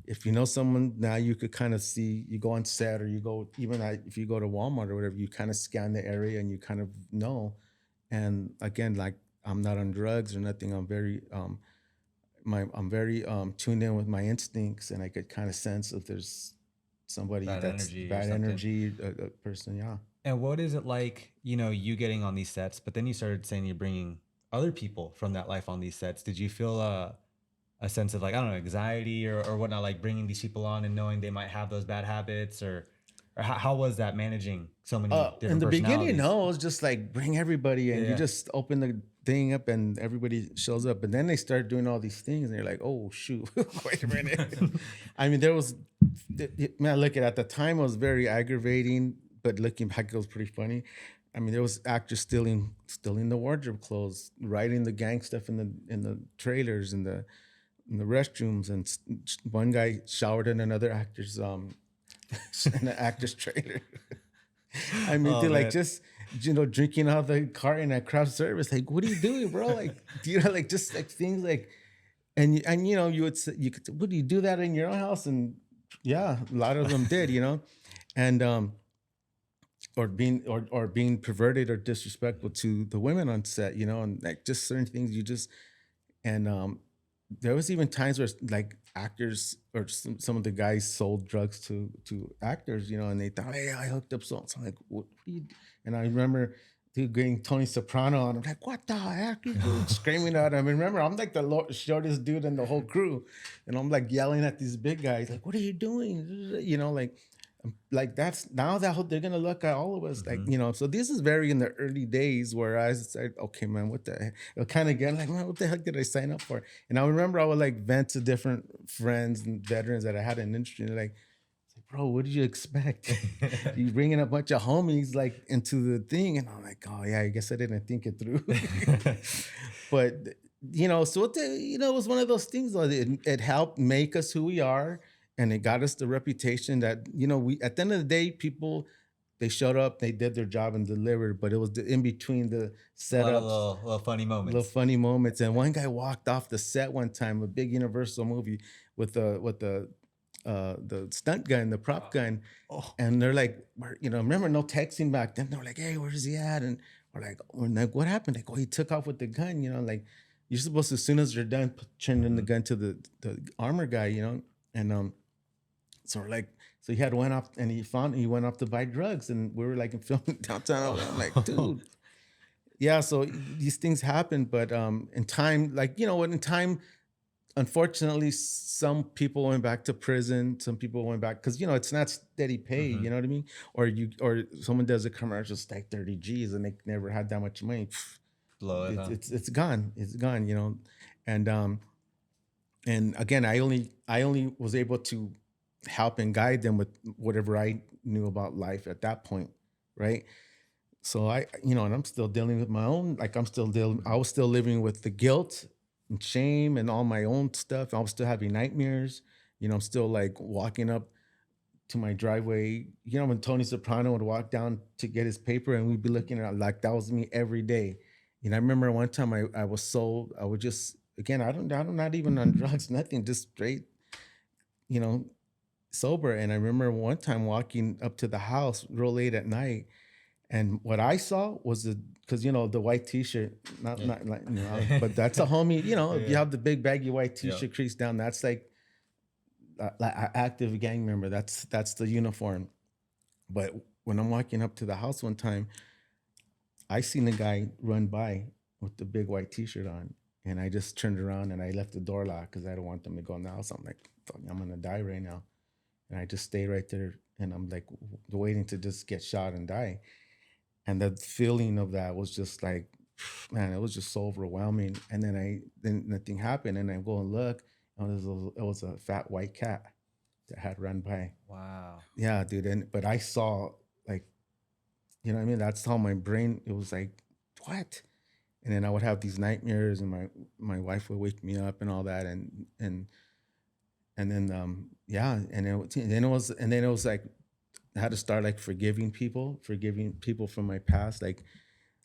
S2: If you know someone, now you could kind of see, you go on set, or you go, if you go to Walmart or whatever, you kind of scan the area and you kind of know. And again, like, I'm not on drugs or nothing. I'm very, tuned in with my instincts, and I could kind of sense if there's somebody that's bad energy, a person. Yeah.
S4: And what is it like, you getting on these sets, but then you started saying you're bringing other people from that life on these sets. Did you feel a sense of, like, I don't know, anxiety or whatnot, like bringing these people on and knowing they might have those bad habits, or how was that managing so many different
S2: in the beginning? No, it was just like, bring everybody in. You just open the thing up and everybody shows up. And then they start doing all these things, and you're like, oh shoot, wait a minute. I mean, at the time it was very aggravating, but looking back, it was pretty funny. I mean, there was actors stealing the wardrobe clothes, writing the gang stuff in the trailers, in the restrooms, and one guy showered in another actor's in an actor's trailer. I mean, like, just drinking out of the carton at craft service. Like, what are you doing, bro? Like, like, just like things like, and you could say, what do you do that in your own house? And yeah, a lot of them did, and or being perverted or disrespectful to the women on set, and like, just certain things and there was even times where, like, actors or some of the guys sold drugs to actors, and they thought, hey, I hooked up so I'm like, what do you do? And I remember getting Tony Soprano, and I'm like, what the heck are you doing? Screaming at him. And remember, I'm like the shortest dude in the whole crew, and I'm like yelling at these big guys, like, what are you doing? Like, that's now that they're gonna look at all of us, like, so this is very in the early days where I said, okay, man, what the heck? It'll kind of get like, man, what the heck did I sign up for? And I remember I would, like, vent to different friends and veterans that I had in the industry, and like, bro, what did you expect? You bringing a bunch of homies, like, into the thing, and I'm like, oh yeah, I guess I didn't think it through. But so it was one of those things, though. It helped make us who we are. And it got us the reputation that, we, at the end of the day, people, they showed up, they did their job and delivered, but it was in between the
S4: A lot of
S2: setups,
S4: little funny
S2: little
S4: moments.
S2: funny moments. And one guy walked off the set one time, a big Universal movie with the stunt gun, the prop gun,
S4: Oh.
S2: and they're like, remember no texting back then. They're like, hey, where's he at? And we're like, what happened? Like, oh, he took off with the gun. Like you're supposed to, as soon as you're done, turn in the gun to the armor guy, and so we're like, so he had went off and he went off to buy drugs, and we were like filming downtown. I'm like, dude. Yeah, so these things happen, but in time, like in time, unfortunately, some people went back to prison. Some people went back because it's not steady pay. You know what I mean? Or someone does a commercial, it's like 30 G's, and they never had that much money.
S4: Blow it, huh?
S2: It's gone. It's gone. And again, I only was able to help and guide them with whatever I knew about life at that point, right? So and I'm still dealing with my own, like I was still living with the guilt and shame and all my own stuff. I was still having nightmares. I'm still like walking up to my driveway. When Tony Soprano would walk down to get his paper, and we'd be looking at it, like that was me every day. I remember one time I would just, again, I'm not even on drugs, nothing, just straight, you know, sober. And I remember one time walking up to the house real late at night, and what I saw was because the white T-shirt, not like but that's a homie. If you have the big baggy white T-shirt creased down, that's like an active gang member. That's the uniform. But when I'm walking up to the house one time, I seen a guy run by with the big white T-shirt on, and I just turned around and I left the door locked because I don't want them to go in the house. I'm like, fuck, I'm gonna die right now, and I just stayed right there, and I'm like waiting to just get shot and die. And the feeling of that was just like, man, it was just so overwhelming. And then nothing happened, and I go and look, and it was a fat white cat that had run by.
S4: Wow.
S2: Yeah, dude. But I saw, like, you know what I mean? That's how my brain, it was like, what? And then I would have these nightmares, and my wife would wake me up and all that, and then yeah, and then it was like I had to start like forgiving people from my past, like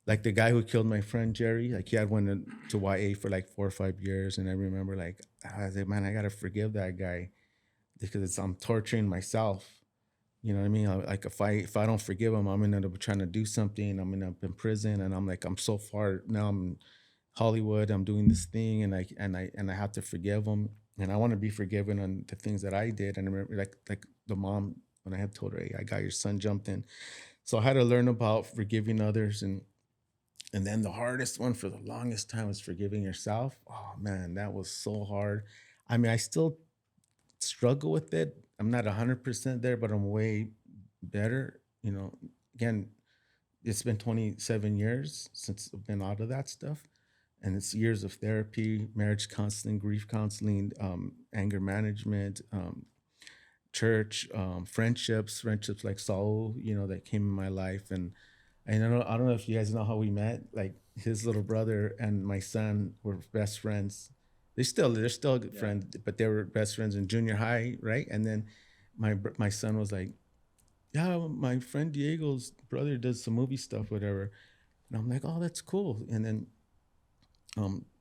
S2: the guy who killed my friend Jerry. Like he had went to YA for like 4 or 5 years, and I remember like I was like, man, I gotta forgive that guy because I'm torturing myself. You know what I mean? Like if I don't forgive him, I'm gonna end up trying to do something. I'm gonna end up in prison, and I'm like, I'm so far now. I'm in Hollywood. I'm doing this thing, and I have to forgive him, and I want to be forgiven on the things that I did. And I remember like the mom, when I had told her, hey, I got your son jumped in. So I had to learn about forgiving others, and then the hardest one for the longest time was forgiving yourself. Oh man, that was so hard. I mean, I still struggle with it. I'm not 100% there, but I'm way better. Again, it's been 27 years since I've been out of that stuff. And it's years of therapy, marriage counseling, grief counseling, anger management, church, friendships like Saul, that came in my life. And I don't know if you guys know how we met. Like his little brother and my son were best friends. They're still good friends, but they were best friends in junior high, right? And then my son was like, yeah, my friend Diego's brother does some movie stuff, whatever. And I'm like, oh, that's cool. And then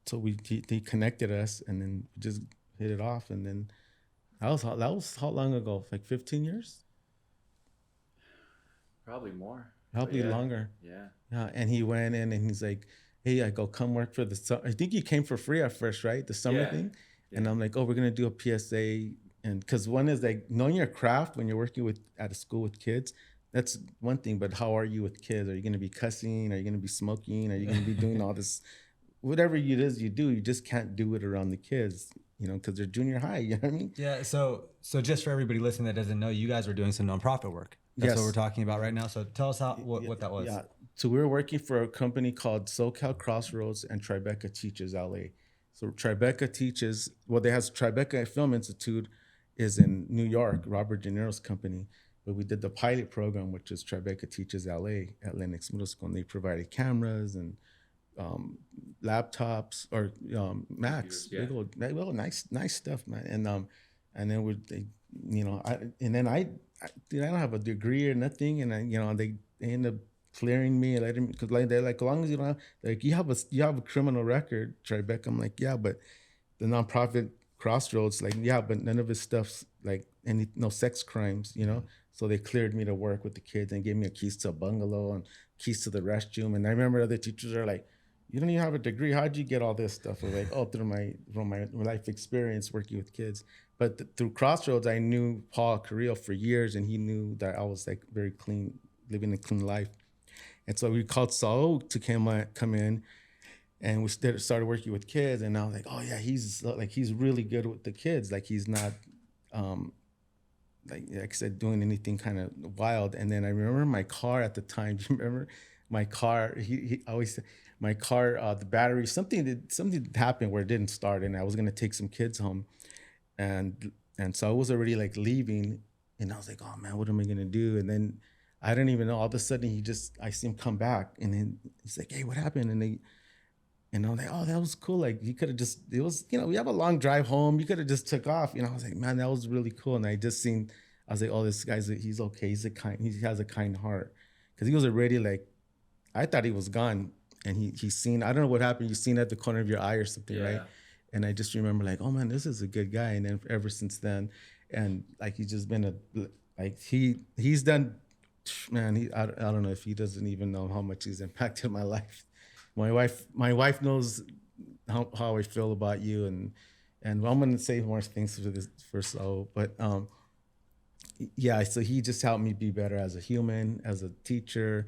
S2: so he connected us, and then we just hit it off. And then that was how long ago? Like 15 years?
S3: Probably more.
S2: Probably longer.
S3: Yeah.
S2: Yeah. And he went in and he's like, hey, I go come work for the summer. I think you came for free at first, right? The summer thing. Yeah. And I'm like, oh, we're gonna do a PSA. And because one is like knowing your craft when you're working at a school with kids, that's one thing. But how are you with kids? Are you gonna be cussing? Are you gonna be smoking? Are you gonna be doing all this? Whatever it is you do, you just can't do it around the kids, because they're junior high. You know what I mean?
S4: Yeah. So just for everybody listening that doesn't know, you guys were doing some nonprofit work. That's what we're talking about right now. So tell us what that was.
S2: Yeah. So we were working for a company called SoCal Crossroads and Tribeca Teaches LA. So Tribeca teaches, they have Tribeca Film Institute is in New York, Robert De Niro's company. But we did the pilot program, which is Tribeca Teaches LA at Lenox Middle School. And they provided cameras and laptops or Macs, big old nice stuff, man. And then dude, I don't have a degree or nothing. And they end up clearing me and letting me, because like they're like, as long as you don't have, like, you have a criminal record, Tribeca. I'm like, yeah, but the nonprofit Crossroads, like, yeah, but none of his stuff's like no sex crimes, So they cleared me to work with the kids and gave me a keys to a bungalow and keys to the restroom. And I remember other teachers are like, you don't even have a degree. How'd you get all this stuff? I was like, oh, from my life experience working with kids. But through Crossroads, I knew Paul Carrillo for years, and he knew that I was like very clean, living a clean life. And so we called Saul to come in, and we started working with kids. And I was like, oh yeah, he's really good with the kids. Like he's not, like I said, doing anything kind of wild. And then I remember my car at the time. Do you remember my car? He always said, my car, the battery, something happened where it didn't start, and I was gonna take some kids home, and so I was already like leaving, and I was like, oh man, what am I gonna do? And then I don't even know. All of a sudden, I see him come back, and then he's like, hey, what happened? And I'm like, oh, that was cool. Like he could have just, it was, we have a long drive home. You could have just took off. I was like, man, that was really cool. And I was like, oh, this guy's, he's okay. He has a kind heart. Cause he was already like, I thought he was gone. And he's seen, I don't know what happened. You've seen at the corner of your eye or something, right? And I just remember like, oh man, this is a good guy. And then ever since then, and like, he's just been he's done, man, I don't know if he doesn't even know how much he's impacted my life. My wife knows how I feel about you, and I'm gonna say more things for Saul, but yeah. So he just helped me be better as a human, as a teacher.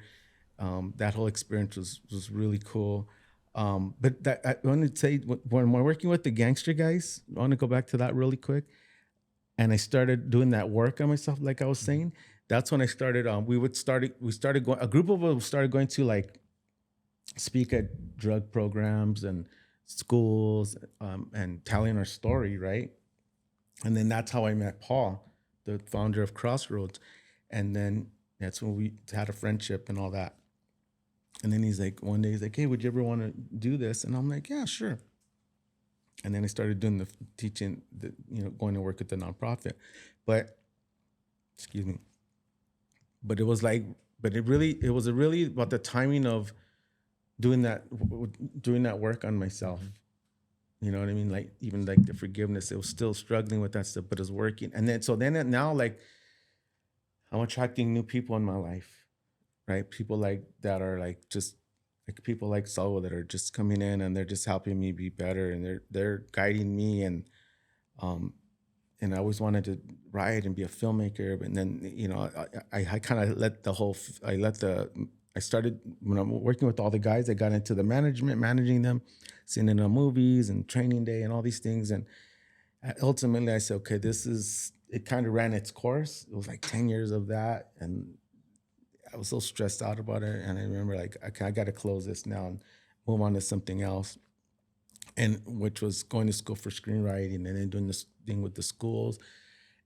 S2: That whole experience was really cool. But I want to say, when we're working with the gangster guys, I want to go back to that really quick. And I started doing that work on myself, like I was saying. That's when I started. We started going. A group of us started going to like speak at drug programs and schools, and telling our story, right? And then that's how I met Paul, the founder of Crossroads. And then that's when we had a friendship and all that. And then one day he's like, hey, would you ever want to do this? And I'm like, yeah, sure. And then I started doing the teaching, going to work at the nonprofit. But, excuse me. But it was really about the timing of doing that work on myself. You know what I mean? Like, even like the forgiveness, it was still struggling with that stuff, but it's working. And then now, like, I'm attracting new people in my life, right? People like that are like, just like people like Saul that are just coming in, and they're just helping me be better, and they're guiding me. And I always wanted to write and be a filmmaker, but then I kind of I started, when I'm working with all the guys, I got into the managing them, seeing them in movies and training day and all these things. And ultimately I said, okay, it kind of ran its course. It was like 10 years of that. And I was so stressed out about it. And I remember like, okay, I got to close this now and move on to something else. And which was going to school for screenwriting, and then doing this thing with the schools.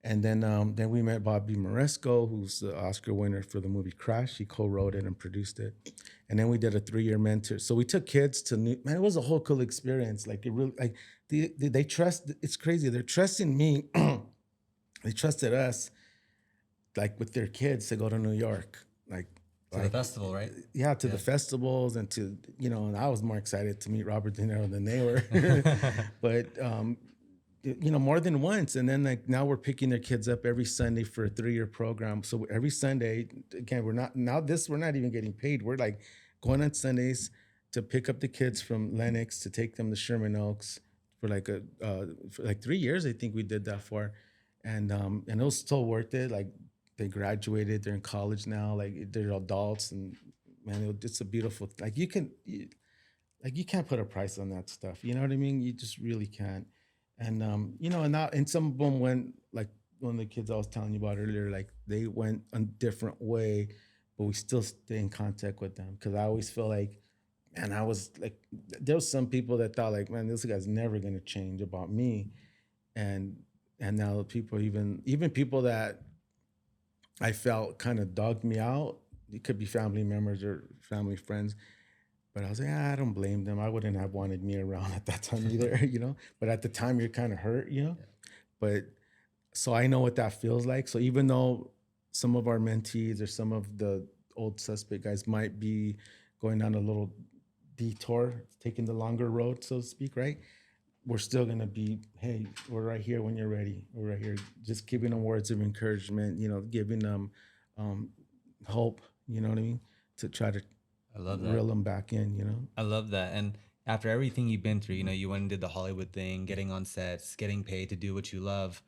S2: And then we met Bobby Moresco, who's the Oscar winner for the movie Crash. He co-wrote it and produced it. And then we did a 3-year mentor. So we took kids to it was a whole cool experience. Like, it really, like, they trust, it's crazy. They're trusting me. They trusted us, like, with their kids to go to New York.
S4: To the festival, right?
S2: Yeah, to the festivals, and to, and I was more excited to meet Robert De Niro than they were. But, more than once. And then like now we're picking their kids up every Sunday for a 3-year program. So every Sunday, again, we're not even getting paid. We're like going on Sundays to pick up the kids from Lenox to take them to Sherman Oaks for like for like 3 years. I think we did that for, and it was still worth it. Like, they graduated, they're in college now, like they're adults, and man, it's a beautiful, like you can't put a price on that stuff. You know what I mean? You just really can't. And and some of them went, like one of the kids I was telling you about earlier, like they went a different way, but we still stay in contact with them. Cause I always feel like, man, I was like, there was some people that thought like, man, this guy's never gonna change about me. And now people, even people that I felt kind of dogged me out, it could be family members or family friends. But I was like, I don't blame them. I wouldn't have wanted me around at that time either, But at the time, you're kind of hurt, But so I know what that feels like. So even though some of our mentees or some of the old suspect guys might be going down a little detour, taking the longer road, so to speak, right? We're still gonna be, hey, we're right here when you're ready. We're right here, just giving them words of encouragement, giving them um, hope. You know what I mean? To try to
S4: I love that.
S2: reel them back in.
S4: I love that. And after everything you've been through, you went and did the Hollywood thing, getting on sets, getting paid to do what you love.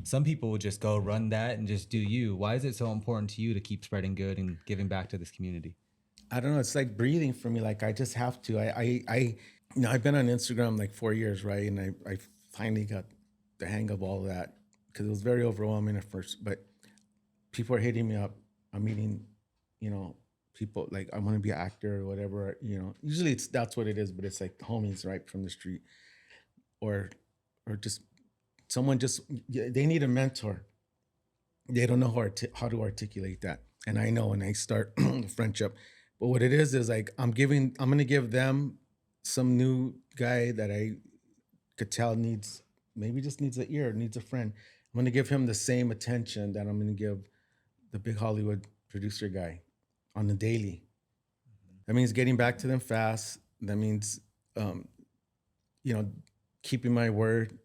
S4: Some people would just go run that and just do you. Why is it so important to you to keep spreading good and giving back to this community?
S2: I don't know. It's like breathing for me. Like I just have to. I've been on Instagram like 4 years, right? And I finally got the hang of all of that because it was very overwhelming at first. But people are hitting me up. I'm meeting, people like I want to be an actor or whatever. Usually that's what it is, but it's like homies right from the street, or just someone they need a mentor. They don't know how to articulate that, and I know, and I start the friendship. But what it is like I'm gonna give them some new guy that I could tell maybe just needs an ear, needs a friend. I'm gonna give him the same attention that I'm gonna give the big Hollywood producer guy on the daily. That means getting back to them fast. That means, you know, keeping my word,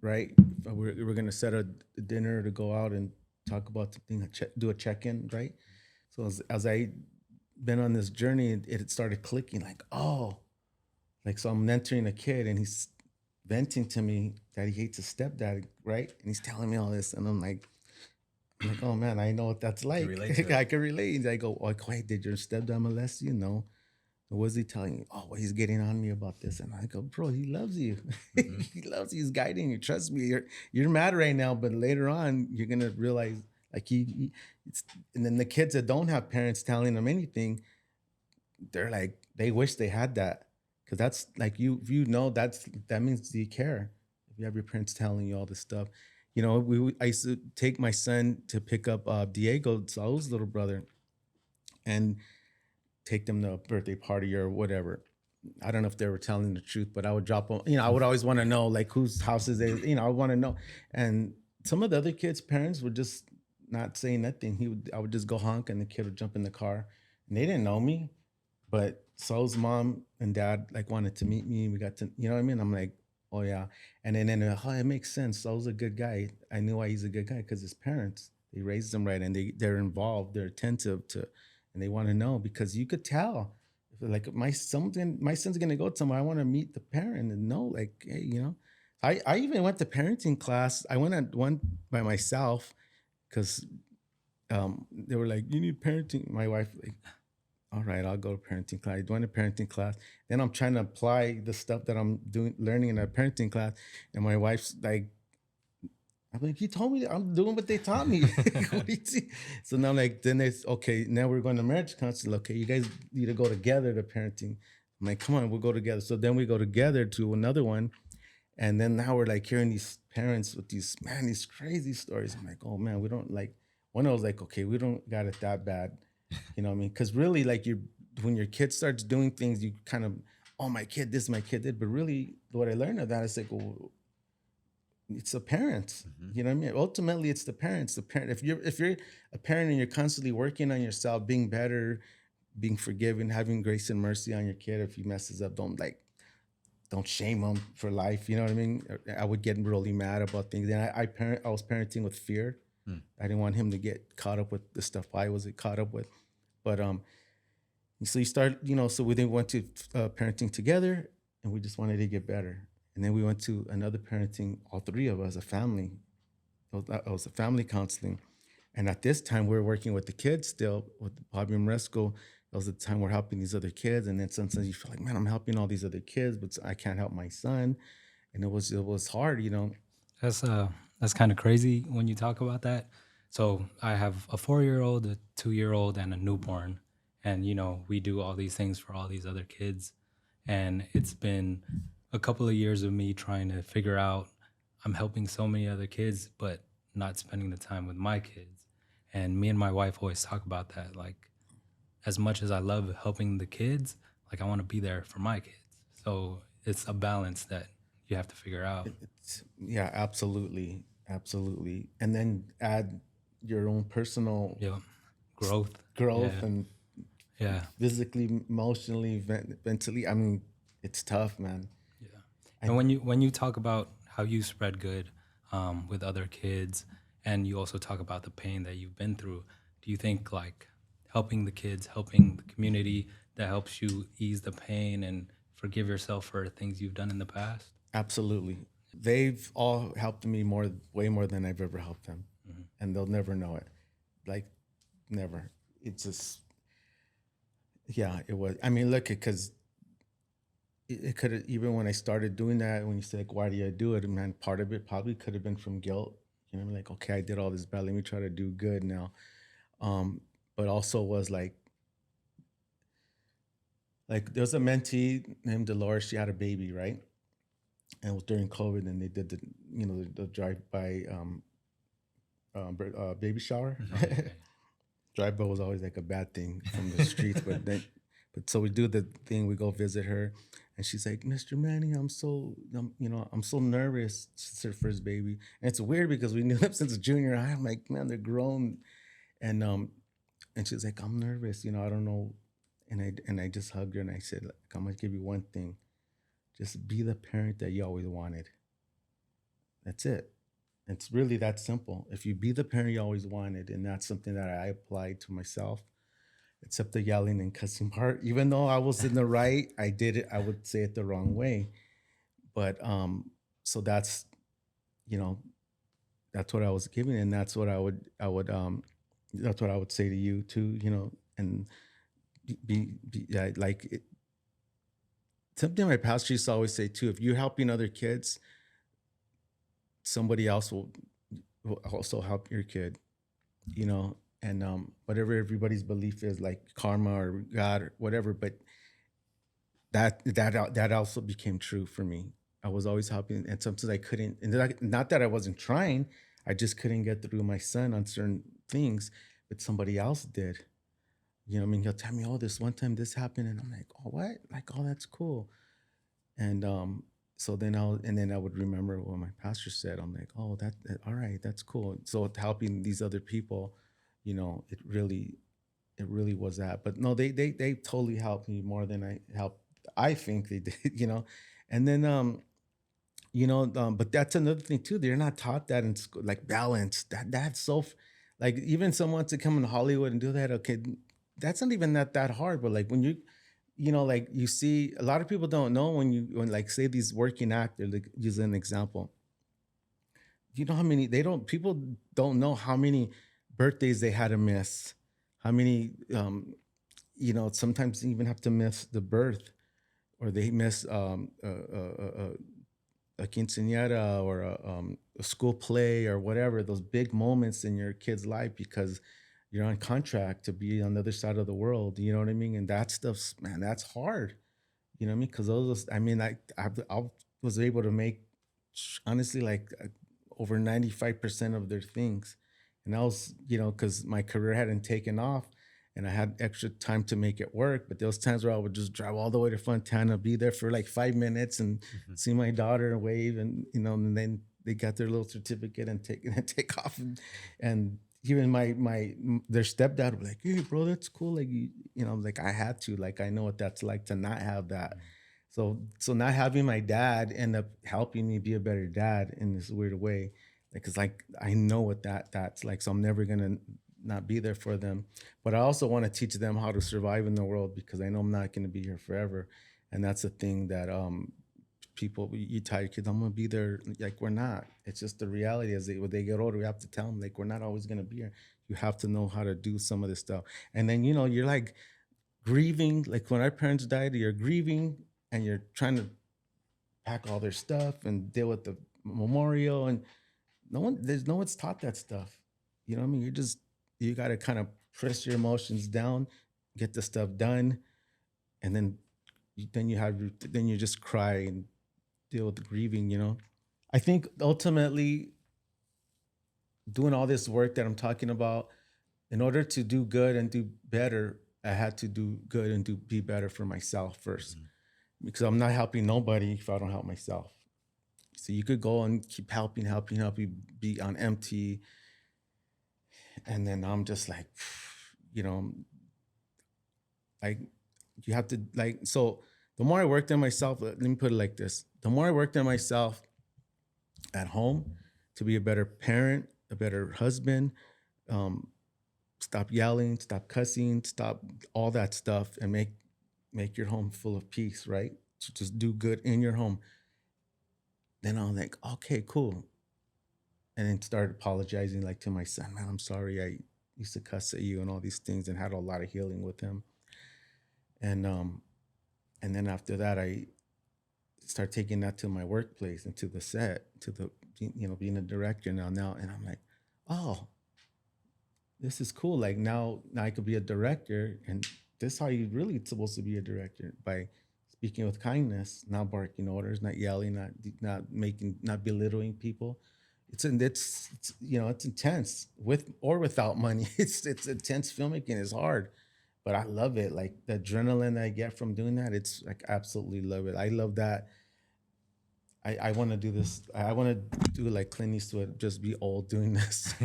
S2: right? We're gonna set a dinner to go out and talk about the thing, do a check-in, right? So as I been on this journey, it started clicking like, oh, like, so I'm mentoring a kid and he's venting to me that he hates his stepdad, right? And he's telling me all this. And I'm like, oh man, I know what that's like.
S4: relate to it.
S2: I can relate. I go, oh, wait, did your stepdad molest you? No. What was he telling you? Oh, well, he's getting on me about this. And I go, bro, he loves you. He loves you. He's guiding you. Trust me. You're mad right now, but later on, you're gonna realize like and then the kids that don't have parents telling them anything, they're like, they wish they had that. Cause that's like if that means you care. If you have your parents telling you all this stuff. I used to take my son to pick up Diego, Saul's little brother, and take them to a birthday party or whatever. I don't know if they were telling the truth, but I would drop them. I would always want to know like whose house is it. I want to know. And some of the other kids' parents would just not say nothing. I would just go honk, and the kid would jump in the car, and they didn't know me, but Saul's mom and dad like wanted to meet me. We got to, you know what I mean? I'm like, oh yeah. And then it makes sense. Saul's a good guy. I knew why he's a good guy because his parents, they raised him right, and they're involved. They're attentive to, and they want to know because you could tell. Like my son's gonna go somewhere. I want to meet the parent and know, like, hey. I even went to parenting class. I went at one by myself because they were like, you need parenting. My wife like, all right, I'll go to parenting class. I went to parenting class. Then I'm trying to apply the stuff that I'm learning in a parenting class. And my wife's like, I'm like, you told me that I'm doing what they taught me. What do you see? So now then it's okay. Now we're going to marriage counseling. Okay, you guys need to go together to parenting. I'm like, come on, we'll go together. So then we go together to another one. And then now we're like hearing these parents with these crazy stories. I'm like, oh man, we don't like, one I was like, okay, we don't got it that bad. You know what I mean? Because really, like when your kid starts doing things, you kind of, oh, my kid, this my kid did. But really, what I learned of that is like, well, it's the parents. You know what I mean? Ultimately, it's the parents. The parent. If you're a parent and you're constantly working on yourself, being better, being forgiving, having grace and mercy on your kid. If he messes up, don't shame him for life. You know what I mean? I would get really mad about things. And I was parenting with fear. I didn't want him to get caught up with the stuff I was caught up with. But so you start, so we then went to parenting together, and we just wanted to get better. And then we went to another parenting, all three of us, a family. It was a family counseling. And at this time, we were working with the kids still, with Bobby and Resco. It was the time we're helping these other kids. And then sometimes you feel like, man, I'm helping all these other kids, but I can't help my son. And it was hard,
S1: That's kind of crazy when you talk about that. So I have a 4-year-old, a 2-year-old, and a newborn. And, we do all these things for all these other kids. And it's been a couple of years of me trying to figure out I'm helping so many other kids, but not spending the time with my kids. And me and my wife always talk about that. Like, as much as I love helping the kids, like, I want to be there for my kids. So it's a balance that you have to figure out.
S2: Yeah, absolutely. And then add, your own personal
S1: Yeah. Growth.
S2: growth
S1: Yeah.
S2: and
S1: Yeah.
S2: physically, emotionally, mentally. I mean, it's tough, man.
S1: Yeah. And when you talk about how you spread good with other kids, and you also talk about the pain that you've been through, do you think like helping the kids, helping the community, that helps you ease the pain and forgive yourself for things you've done in the past?
S2: Absolutely. They've all helped me way more than I've ever helped them. And they'll never know it. Like, never. It's just, yeah, it was. I mean, look, because it could have, even when I started doing that, when you said, like, why do you do it? Man, part of it probably could have been from guilt. You know, like, okay, I did all this bad. Let me try to do good now. Um, but also was like there's a mentee named Dolores. She had a baby, right? And it was during COVID, and they did the drive-by baby shower.
S1: Okay.
S2: Drive-by was always like a bad thing from the streets, but so we do the thing. We go visit her, and she's like, "Mr. Manny, I'm so nervous." It's her first baby, and it's weird because we knew them since junior high. I'm like, man, they're grown, and and she's like, "I'm nervous, I don't know," and I just hugged her and I said, like, "I'm gonna give you one thing, just be the parent that you always wanted. That's it. It's really that simple. If you be the parent you always wanted," and that's something that I applied to myself, except the yelling and cussing part. Even though I was in the right, I did it. I would say it the wrong way. But so you know, that's what I was giving, and that's what that's what I would say to you too. And yeah, like something my pastor used to always say too. If you're helping other kids, somebody else will also help your kid, and whatever everybody's belief is, like karma or God or whatever. But that also became true for me. I was always helping, and sometimes I couldn't, and not that I wasn't trying, I just couldn't get through my son on certain things, but somebody else did. I mean, he'll tell me, "Oh, this one time this happened," and I'm like, "Oh, what?" Like, "Oh, that's cool." And so then I would remember what my pastor said. I'm like, "Oh, all right, that's cool." So helping these other people, it really was that. But no, they totally helped me more than I helped. I think they did. And then but that's another thing too. They're not taught that in school, like balance. That's so like even someone to come in Hollywood and do that. Okay, that's not even that hard. But like when like you see, a lot of people don't know when like say these working actors, like use an example. You know how many people don't know how many birthdays they had to miss, how many sometimes they even have to miss the birth, or they miss a quinceañera or a school play or whatever, those big moments in your kid's life because you're on contract to be on the other side of the world. You know what I mean? And that stuff's, man, that's hard. You know what I mean? Because I mean, I was able to make, honestly, like over 95% of their things. And I was, because my career hadn't taken off and I had extra time to make it work. But there was times where I would just drive all the way to Fontana, be there for like 5 minutes and see my daughter and wave, and and then they got their little certificate and take off, and even their stepdad would be like, "Hey, bro, that's cool." Like like I had to, like I know what that's like to not have that. So not having my dad end up helping me be a better dad in this weird way, because like I know what that's like. So I'm never gonna not be there for them, but I also want to teach them how to survive in the world, because I know I'm not gonna be here forever, and that's the thing that people, you tell your kids, "I'm gonna be there." Like, we're not. It's just the reality. When they get older, we have to tell them, like, we're not always gonna be here. You have to know how to do some of this stuff, and then you're like grieving. Like when our parents died, you're grieving and you're trying to pack all their stuff and deal with the memorial, and no one's taught that stuff. You know what I mean? You got to kind of press your emotions down, get the stuff done, and then you just cry and deal with the grieving. I think ultimately doing all this work that I'm talking about, in order to do good and do better, I had to do good and be better for myself first, because I'm not helping nobody if I don't help myself. So you could go and keep helping, be on empty, And then I'm just like, you know, like you have to like, so the more I worked on myself, let me put it like this. The more I worked on myself at home to be a better parent, a better husband, um, stop yelling, stop cussing, stop all that stuff, and make your home full of peace, right? To just do good in your home. Then I'm like, okay, cool. And then started apologizing like to my son, man, I'm sorry I used to cuss at you and all these things, and had a lot of healing with him. And then after that I start taking that to my workplace and to the set, to the, you know, being a director now, and I'm like, oh, this is cool. Like now I could be a director, and this is how you really supposed to be a director, by speaking with kindness, not barking orders, not yelling, not belittling people. It's you know, it's intense with or without money. It's intense. Filmmaking is hard, but I love it. Like the adrenaline I get from doing that, it's like absolutely love it. I love that. I want to do this. I want to do like Clint Eastwood, just be old doing this.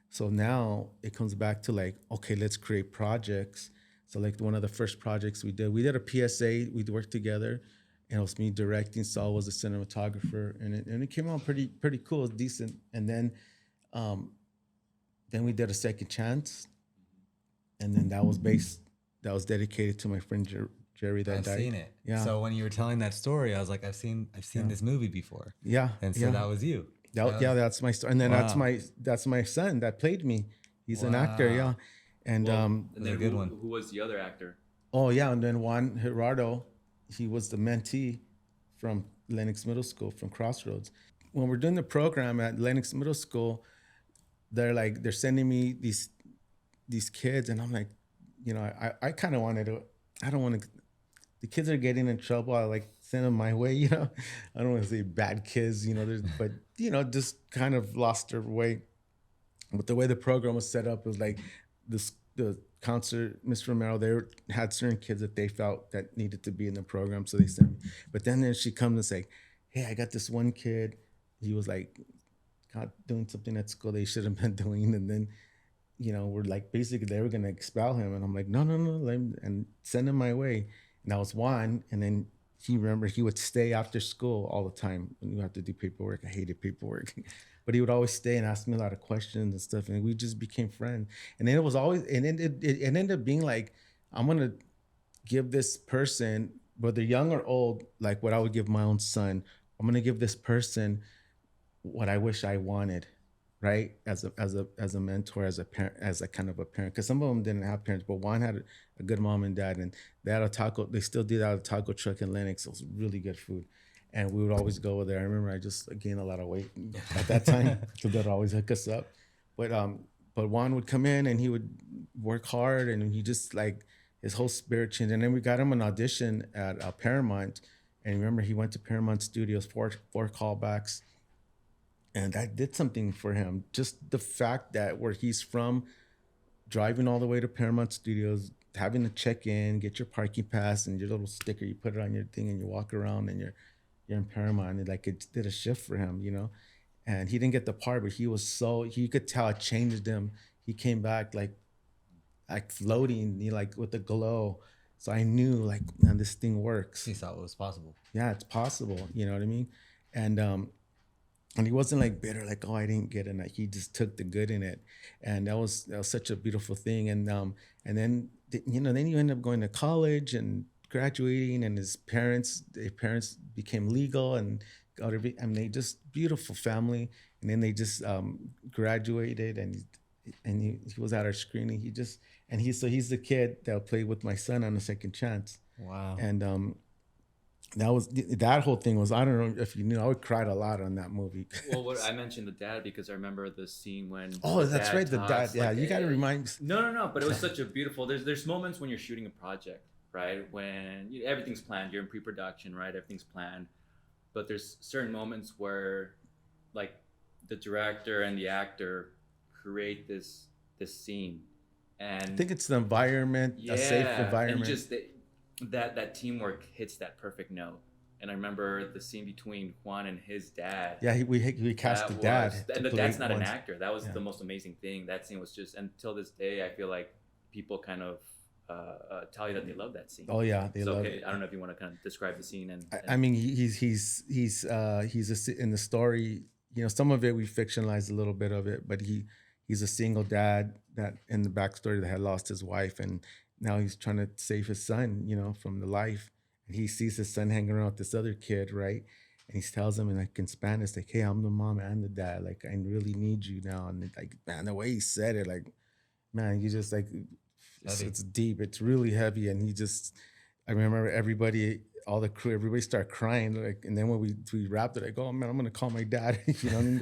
S2: So now it comes back to like, okay, let's create projects. So like one of the first projects we did a PSA. We worked together, and it was me directing. Saul was the cinematographer, and it came out pretty cool, decent. And um, then we did a second chance, and then that was dedicated to my friend Jerry that
S4: I've
S2: died.
S4: seen it.
S2: Yeah.
S4: So when you were telling that story, I was like, I've seen this movie before.
S2: Yeah.
S4: And so that was you.
S2: That's my story. And then
S4: Wow.
S2: that's my son that played me. He's an actor, yeah.
S4: Wow.
S2: And
S3: And
S4: That's
S3: then
S4: a good one.
S3: who was the other actor?
S2: oh yeah, and then Juan Gerardo, he was the mentee from Lennox Middle School, from Crossroads. When we're doing the program at Lennox Middle School, they're sending me these kids, and I'm like, you know, I kind of wanted to. I don't want to. The kids are getting in trouble. I like send them my way, you know. I don't want to say bad kids, you know. But you know, just kind of lost their way. But the way the program was set up, it was like the counselor, Miss Romero, had certain kids that they felt that needed to be in the program, so they sent me. But then she comes and say, "Hey, I got this one kid. He was like caught doing something at school they shouldn't have been doing," and then, you know, we're like, basically they were gonna expel him, and I'm like, no, and send him my way. And that was Juan, and then he would stay after school all the time when you have to do paperwork. I hated paperwork. But he would always stay and ask me a lot of questions and stuff, and we just became friends. And then it was always, and then it ended up being like, I'm gonna give this person, whether young or old, like what I would give my own son. I'm gonna give this person what I wish I wanted, right? As a mentor, as a parent, as a kind of a parent. Because some of them didn't have parents, but one had a good mom and dad, and they had a taco. They still did have a taco truck in Lennox. It was really good food, and we would always go there. I remember I just gained a lot of weight at that time, so they'd always hook us up. But Juan would come in and he would work hard, and he just like his whole spirit changed. And then we got him an audition at Paramount, and remember he went to Paramount Studios, four callbacks. And that did something for him. Just the fact that where he's from, driving all the way to Paramount Studios, having to check in, get your parking pass and your little sticker, you put it on your thing and you walk around and you're in Paramount. And like it did a shift for him, you know. And he didn't get the part, but you could tell it changed him. He came back like floating, like with the glow. So I knew like, man, this thing works.
S4: He saw it was possible.
S2: Yeah, it's possible. You know what I mean? And he wasn't like bitter, like, oh, I didn't get it. Like, he just took the good in it, and that was such a beautiful thing. And then then you end up going to college and graduating, and their parents became legal and they just beautiful family. And then they just graduated, and he was at our screening. He's the kid that played with my son on A Second Chance.
S4: Wow.
S2: And that whole thing was, I don't know if you knew, I cried a lot on that movie.
S3: Well, I mentioned the dad because I remember the scene when.
S2: Oh, that's right, the dad.
S3: talks,
S2: Yeah,
S3: like,
S2: you got to remind me.
S3: No. But it was such a beautiful. There's moments when you're shooting a project, right? When everything's planned, you're in pre-production, right? Everything's planned, but there's certain moments where, like, the director and the actor create this scene, and
S2: I think it's the environment, a safe environment.
S3: and just that teamwork hits that perfect note, And I remember the scene between Juan and his dad.
S2: Yeah, we cast the dad to
S3: And
S2: play
S3: that's not an
S2: Juan's-
S3: actor. That was
S2: Yeah.
S3: the most amazing thing. That scene was just, until this day, I feel like people kind of tell you that they love that scene.
S2: Oh yeah, they
S3: So
S2: love
S3: okay,
S2: it.
S3: I don't know if you want to kind of describe the scene and
S2: I mean, in the story. You know, some of it we fictionalized a little bit of it, but he's a single dad that in the backstory that had lost his wife, and now he's trying to save his son, you know, from the life. And he sees his son hanging around with this other kid, right? And he tells him in like in Spanish, like, "Hey, I'm the mom and the dad. Like, I really need you now." And like, man, the way he said it, like, man, you just like, it's deep. It's really heavy, and he just. I remember everybody, all the crew, everybody started crying. Like, and then when we wrapped it, like, oh man, I'm gonna call my dad. You know what I mean?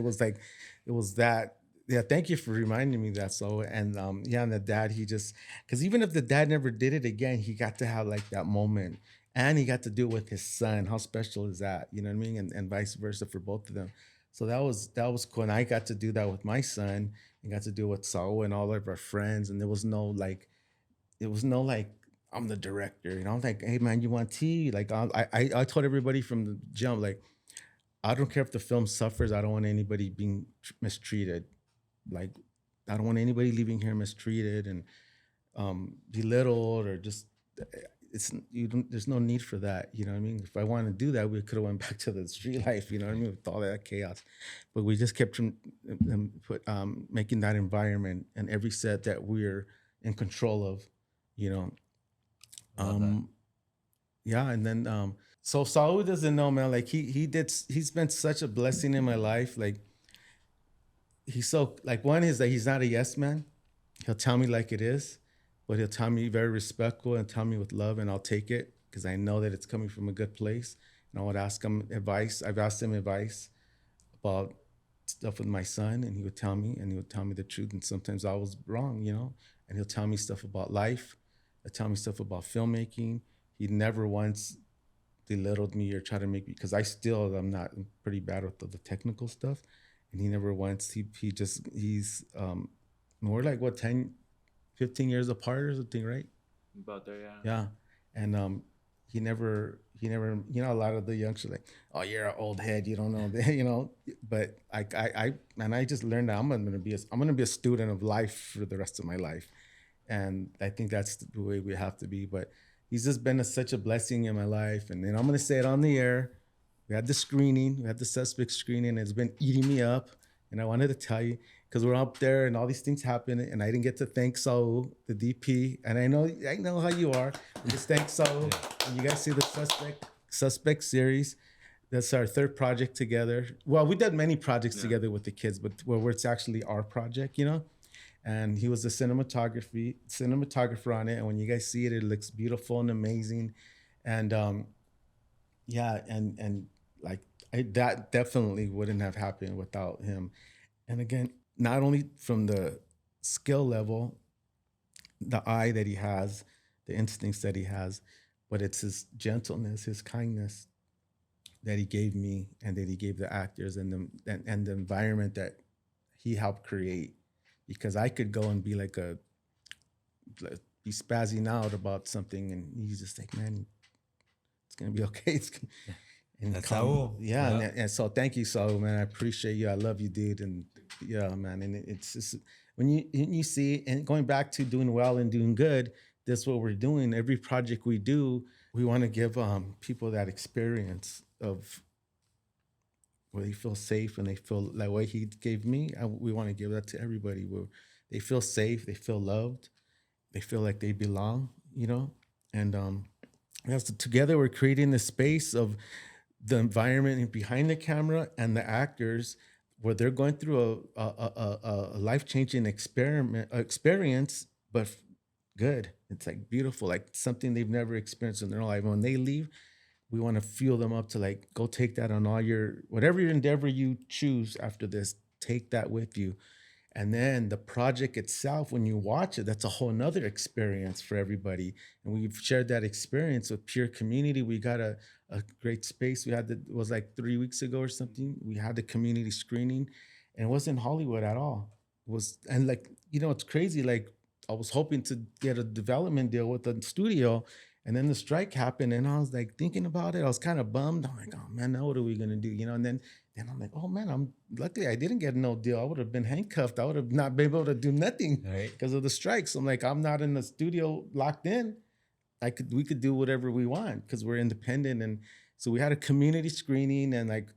S2: It was that. Yeah, thank you for reminding me that. So, and yeah, and the dad, he just, because even if the dad never did it again, he got to have like that moment, and he got to do it with his son. How special is that? You know what I mean? And vice versa for both of them. So that was cool, and I got to do that with my son, and got to do it with Saul and all of our friends, and there was no like I'm the director, you know. I'm like, hey man, you want tea? Like I told everybody from the jump, like I don't care if the film suffers. I don't want anybody being mistreated. Like I don't want anybody leaving here mistreated and belittled or just. There's no need for that. You know what I mean? If I wanted to do that, we could have went back to the street life. You know what I mean? With all that chaos, but we just kept making that environment and every set that we're in control of. You know. Yeah, and then so Saul doesn't know, man. Like he's been such a blessing in my life. Like he's so like one is that he's not a yes man. He'll tell me like it is, but he'll tell me very respectful and tell me with love, and I'll take it because I know that it's coming from a good place. And I would ask him advice. I've asked him advice about stuff with my son, and he would tell me, and he would tell me the truth. And sometimes I was wrong, you know. And he'll tell me stuff about life. He'll tell me stuff about filmmaking. He never once belittled me or tried to make me, because I'm pretty bad with the technical stuff. And he never once, he's we're like what, 10, 15 years apart or something, right?
S3: about there, yeah.
S2: Yeah. And he never, you know, a lot of the youngsters like, oh, you're an old head, you don't know, you know. But I just learned that I'm gonna be a student of life for the rest of my life, and I think that's the way we have to be. But he's just been such a blessing in my life, and then I'm gonna say it on the air. We had the suspect screening. It's been eating me up, and I wanted to tell you because we're up there and all these things happen, and I didn't get to thank Saul, the DP, and I know how you are. We just thank Saul. And you guys see the suspect series. That's our third project together. Well, we did many projects together with the kids, but where it's actually our project, you know. And he was the cinematographer on it. And when you guys see it, it looks beautiful and amazing. And yeah, and like that definitely wouldn't have happened without him. And again, not only from the skill level, the eye that he has, the instincts that he has, but it's his gentleness, his kindness that he gave me and that he gave the actors and the environment that he helped create. Because I could go and be be spazzing out about something, and he's just like, man, it's gonna be okay. And
S4: that's Saul.
S2: Yeah, yeah. And so thank you, Saul, man. I appreciate you. I love you, dude. And yeah, man. And it's just when you see, and going back to doing well and doing good, that's what we're doing. Every project we do, we want to give people that experience of where they feel safe and they feel like what he gave me. We want to give that to everybody where they feel safe, they feel loved, they feel like they belong, you know? And together we're creating the space of the environment behind the camera and the actors where they're going through a life-changing experience, but good. It's like beautiful, like something they've never experienced in their life. When they leave, we want to fuel them up to like, go take that on all whatever your endeavor you choose after this, take that with you. And then the project itself, when you watch it, that's a whole nother experience for everybody. And we've shared that experience with Pure Community. We got a great space. It was like 3 weeks ago or something. We had the community screening, and it wasn't Hollywood at all. And like, you know, it's crazy. Like I was hoping to get a development deal with the studio, And then the strike happened, and I was like thinking about it. I was kind of bummed. I'm like, oh man, now what are we gonna do? You know, and then I'm like, oh man, I'm luckily I didn't get no deal. I would have been handcuffed. I would have not been able to do nothing
S4: Right.
S2: because of the strikes. I'm like, I'm not in the studio locked in. We could do whatever we want because we're independent. And so we had a community screening, and like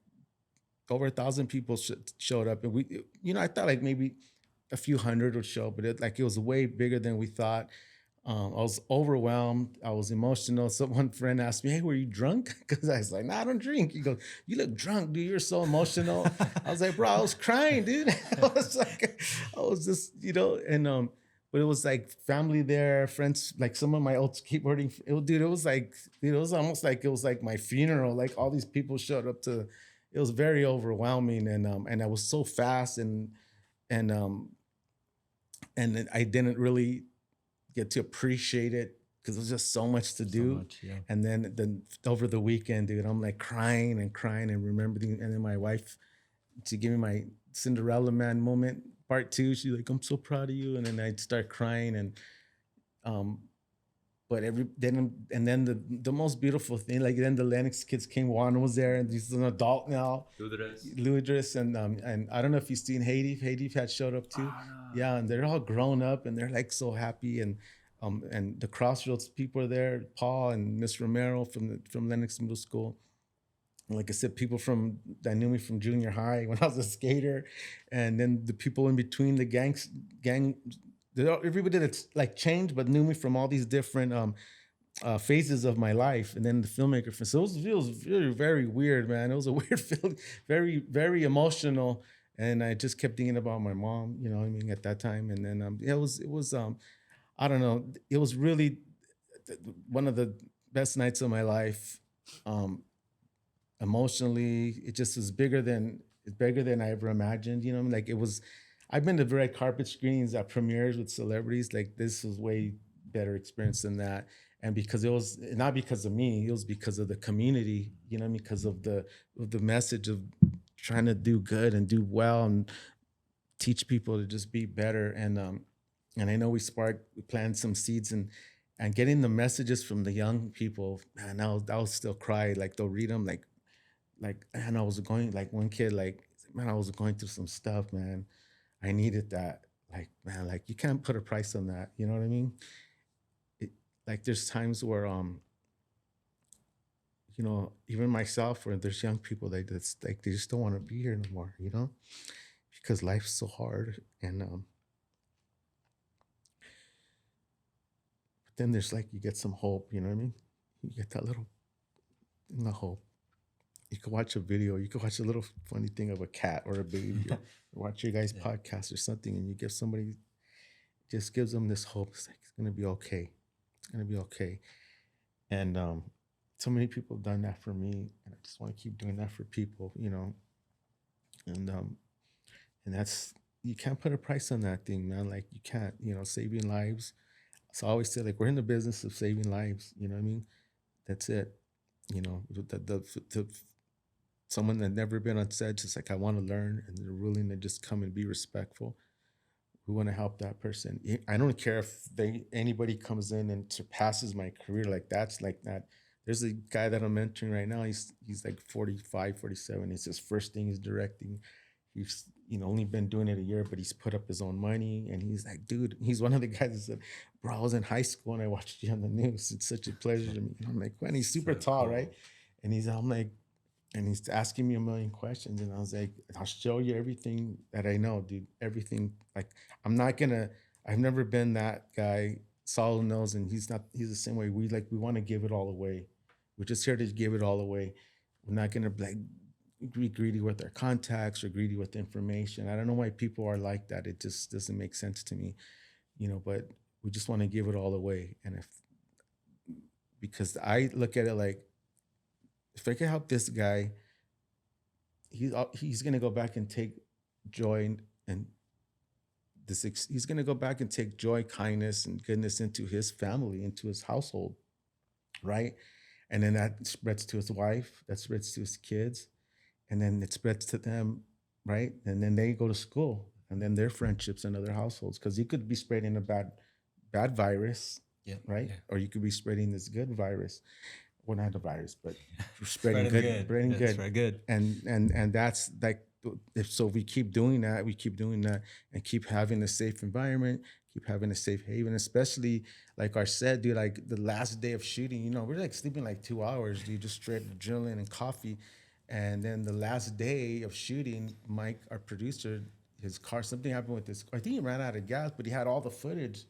S2: over 1,000 people showed up. And we, you know, I thought like maybe a few hundred would show, but it was way bigger than we thought. I was overwhelmed. I was emotional. So one friend asked me, "Hey, were you drunk?" Because I was like, "No, I don't drink." He goes, "You look drunk, dude. You're so emotional." I was like, "Bro, I was crying, dude." I was just, you know, and but it was like family there, friends, like some of my old skateboarding. Dude, it was like, it was almost like it was like my funeral. Like all these people showed up to. It was very overwhelming, and I was so fast, and and I didn't really get to appreciate it because it was just so much to do.
S4: much, yeah.
S2: And then over the weekend, dude, I'm like crying and crying and remembering. And then my wife, to give me my Cinderella man moment, part two, she's like, "I'm so proud of you." And then I'd start crying, and but then the most beautiful thing, like then the Lennox kids came. Juan was there, and he's an adult now. Ludris, and I don't know if you've seen Haiti. Haiti had showed up too.
S3: Oh, no.
S2: Yeah, and they're all grown up, and they're like so happy. And the Crossroads people are there. Paul and Miss Romero from Lennox Middle School. And like I said, people that knew me from junior high when I was a skater, and then the people in between the gang. Everybody that's like changed, but knew me from all these different phases of my life. And then the filmmaker. So it was very, very weird, man. It was a weird film, very, very emotional. And I just kept thinking about my mom, you know what I mean, at that time. And then it was I don't know, it was really one of the best nights of my life. Emotionally, it just was bigger than I ever imagined. You know what I mean? Like it was. I've been to red carpet screenings at premieres with celebrities. Like this was way better experience than that. And because it was not because of me, it was because of the community, you know, because of the message of trying to do good and do well and teach people to just be better. And I know we planted some seeds, and getting the messages from the young people, man, I'll still cry. Like they'll read them and I was going, like one kid, like, man, I was going through some stuff, man. I needed that. Like, man, like you can't put a price on that. You know what I mean? Like there's times where, you know, even myself, where there's young people they just don't want to be here no more, you know, because life's so hard. And but then there's like you get some hope. You know what I mean? You get that little hope. You could watch a video. You could watch a little funny thing of a cat or a baby, or watch your guys' podcast or something, and you give somebody, just gives them this hope. It's like, it's gonna be okay. It's gonna be okay. And so many people have done that for me, and I just want to keep doing that for people, you know. And that's, you can't put a price on that thing, man. Like you can't, you know, saving lives. So I always say, like, we're in the business of saving lives. You know what I mean? That's it. You know, someone that never been on set, just like, I want to learn, and they're willing to just come and be respectful. We want to help that person. I don't care if anybody comes in and surpasses my career like that's like that. There's a guy that I'm mentoring right now. He's like 45, 47. It's his first thing he's directing. He's, you know, only been doing it a year, but he's put up his own money. And he's like, dude, he's one of the guys that said, "Bro, I was in high school and I watched you on the news. It's such a pleasure to me." And I'm like, man, he's super tall, right? And I'm like, and he's asking me a million questions. And I was like, "I'll show you everything that I know, dude. Everything. Like, I've never been that guy. Saul knows, and he's the same way. We want to give it all away. We're just here to give it all away. We're not gonna like be greedy with our contacts or greedy with information. I don't know why people are like that. It just doesn't make sense to me, you know, but we just want to give it all away. And because I look at it like, if I can help this guy, he's gonna go back and take joy and he's gonna go back and take joy, kindness, and goodness into his family, into his household, right? And then that spreads to his wife, that spreads to his kids, and then it spreads to them, right? And then they go to school, and then their friendships and other households, because you could be spreading a bad virus
S4: Yeah.
S2: right?
S1: Yeah.
S2: Or you could be spreading this good virus. Well, not the virus, but
S4: Spreading good.
S2: spreading
S4: Yeah,
S2: good.
S4: spread good.
S2: And that's like, if so we keep doing that, and keep having a safe environment, keep having a safe haven, especially like I said, dude, like the last day of shooting, we're like sleeping like 2 hours, dude, just straight adrenaline and coffee. And then the last day of shooting, Mike, our producer, his car, something happened with his, I think he ran out of gas, but he had all the footage.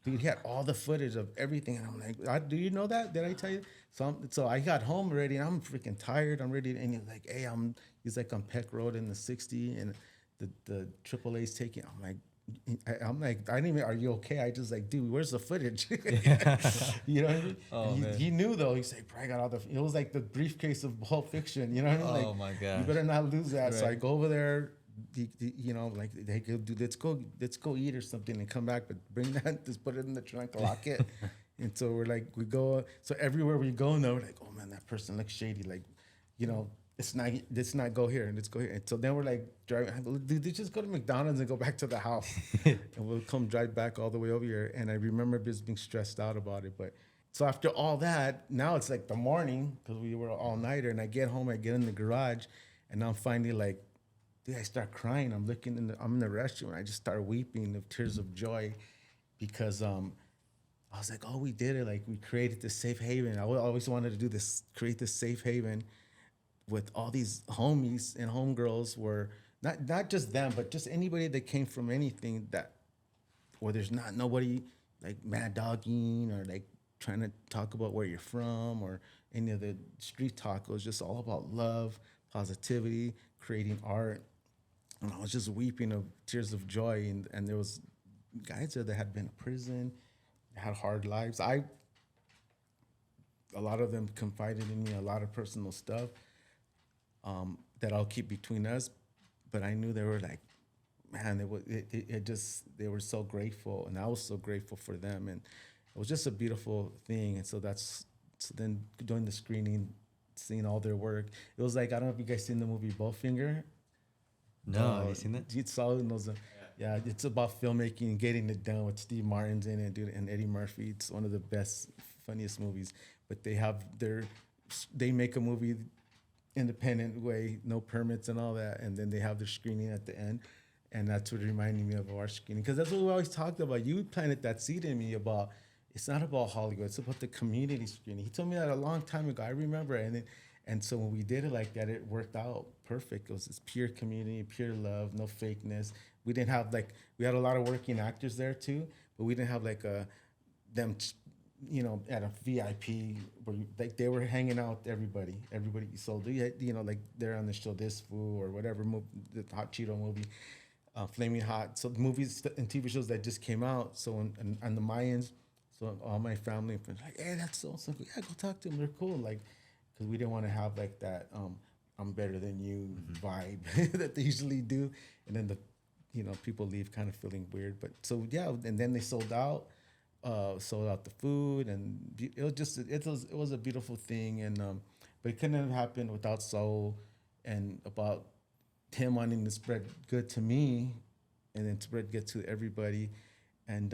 S2: Dude, he had all the footage of everything. And I'm like, do you know that? Did I tell you? So I got home already and I'm freaking tired. I'm ready. And he's like, hey, he's like on Peck Road in the 60 and the AAA's taking. I didn't even, are you okay? I just like, dude, where's the footage? You know what I mean?
S4: Oh,
S2: And
S4: man.
S2: he knew though. He's like, bro, I got all it was like the briefcase of Pulp Fiction. You know what I mean?
S4: Oh,
S2: Like,
S4: my
S2: you
S4: gosh.
S2: better not lose that. So
S4: Right.
S2: I go over there. Like they go, dude, let's go eat or something and come back, but bring that, just put it in the trunk, lock it. And so we go, so everywhere we go now, we're like, oh man, that person looks shady. Like, let's not go here and let's go here. And so then we're like driving, I go, dude, let's just go to McDonald's and go back to the house. And we'll come drive back all the way over here. And I remember just being stressed out about it. But so after all that, now it's like the morning, because we were all nighter, and I get home, I get in the garage, and I'm finally like, dude, I start crying. I'm in the restroom, and I just start weeping of tears of joy, because I was like, oh, we did it. Like, we created this safe haven. I always wanted to do this, create this safe haven with all these homies and homegirls, where not just them, but just anybody that came from anything, that where there's not nobody like mad dogging or like trying to talk about where you're from or any of the street talk. It was just all about love, positivity, creating art. And I was just weeping of tears of joy. And there was guys there that had been in prison, had hard lives. A lot of them confided in me a lot of personal stuff that I'll keep between us. But I knew they were like, man, they were so grateful, and I was so grateful for them, and it was just a beautiful thing. And so then doing the screening, seeing all their work, it was like, I don't know if you guys seen the movie Bowfinger.
S4: No, have you seen that?
S2: You saw it, yeah, it's about filmmaking and getting it done with Steve Martin's in it, dude, and Eddie Murphy. It's one of the best, funniest movies. But they make a movie independent way, no permits and all that, and then they have their screening at the end, and that's what reminded me of our screening, because that's what we always talked about. You planted that seed in me about, it's not about Hollywood, it's about the community screening. He told me that a long time ago. I remember, and so when we did it like that, it worked out perfect. It was this pure community, pure love, no fakeness. We didn't have we had a lot of working actors there too, but we didn't have them, at a VIP where they were hanging out with everybody. So they're on the show This Fool or whatever, the Hot Cheeto movie, Flaming Hot. So movies and TV shows that just came out. So on the Mayans, so all my family and friends were like, hey, that's so yeah, go talk to them. They're cool. Because we didn't want to have that I'm better than you vibe that they usually do. And then people leave kind of feeling weird. But so, yeah, and then they sold out the food, and it was a beautiful thing. And but it couldn't have happened without Soul, and about him wanting to spread good to me and then spread good to everybody. And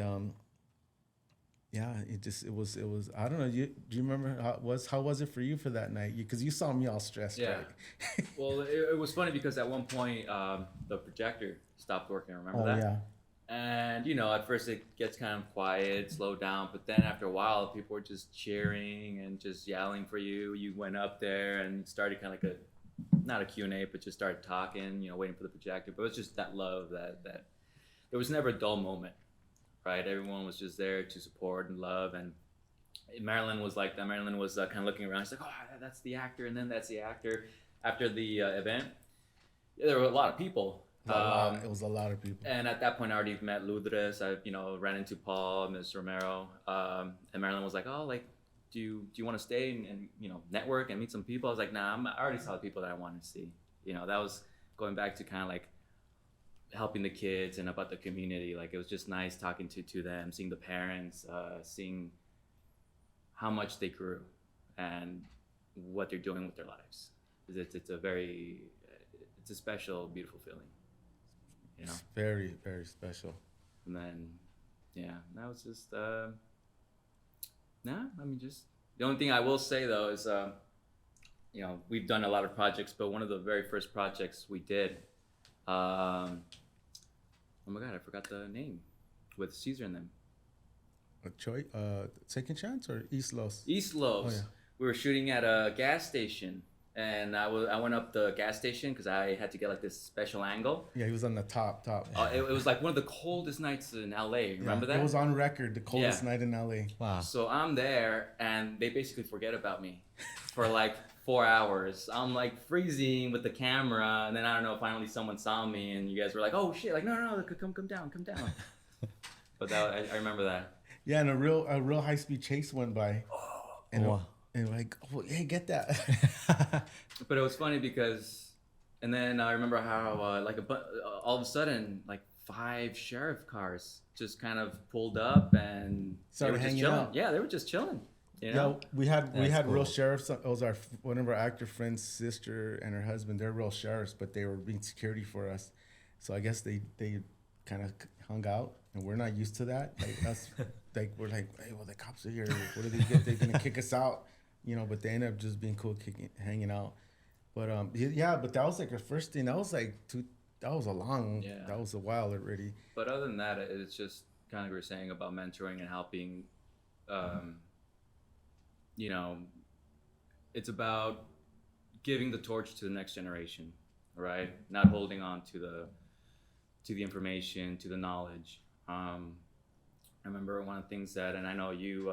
S2: yeah, it was I don't know. Do you remember how was it for you for that night? Because you saw me all stressed.
S3: Yeah.
S2: Right?
S3: Well, it was funny because at one point the projector stopped working. Remember that?
S2: Yeah.
S3: And at first it gets kind of quiet, slow down, but then after a while, people were just cheering and just yelling for you. You went up there and started kind of like not a Q&A, but just started talking, waiting for the projector. But it was just that love that there was never a dull moment, right? Everyone was just there to support and love. And Marilyn was like that. Marilyn was kind of looking around. She's like, oh, that's the actor, and then that's the actor. After the event, there were a lot of people.
S2: It was a lot of people.
S3: And at that point, I already met Ludres. I, ran into Paul, Ms. Romero, and Marilyn was like, "Oh, do you want to stay and network and meet some people?" I was like, "Nah, I already saw the people that I wanted to see." That was going back to kind of like helping the kids and about the community. Like, it was just nice talking to them, seeing the parents, seeing how much they grew and what they're doing with their lives. It's a special, beautiful feeling.
S2: It's very, very special.
S3: And then, yeah, that was just, Nah, I mean, just the only thing I will say though is, you know, we've done a lot of projects, but one of the very first projects we did, oh my god, I forgot the name, with Caesar in them.
S2: Second Chance or East Los?
S3: East Los.
S2: Oh, yeah.
S3: We were shooting at a gas station, and I went up the gas station because I had to get like this special angle.
S2: Yeah, he was on the top.
S3: It was like one of the coldest nights in LA. Remember that?
S2: It was on record, the coldest night in LA.
S4: Wow.
S3: So I'm there, and they basically forget about me for like 4 hours. I'm like freezing with the camera, and then I don't know. Finally, someone saw me, and you guys were like, "Oh shit!" Like, no, come down. But that I remember that.
S2: Yeah, and a real high speed chase went by, and
S4: Wow.
S2: and like, oh, hey, get that.
S3: But it was funny because, and then I remember how all of a sudden like 5 sheriff cars just kind of pulled up and
S2: Started
S3: they were just
S2: hanging
S3: chilling.
S2: out.
S3: Yeah, they were just chilling. You
S2: Yeah,
S3: know?
S2: we had
S4: That's
S2: real
S4: cool.
S2: sheriffs. It was one of our actor friends' sister and her husband. They're real sheriffs, but they were being security for us. So I guess they kind of hung out, and we're not used to that. Like us, like we're like, hey, well, the cops are here. What do they get? They're gonna kick us out, you know. But they ended up just being cool, hanging out. But yeah. But that was like our first thing. That was like That was That was a while already.
S3: But other than that, it's just kind of what we were saying about mentoring and helping. You know, it's about giving the torch to the next generation, right? Not holding on to the information, to the knowledge. I remember one of the things that, and I know you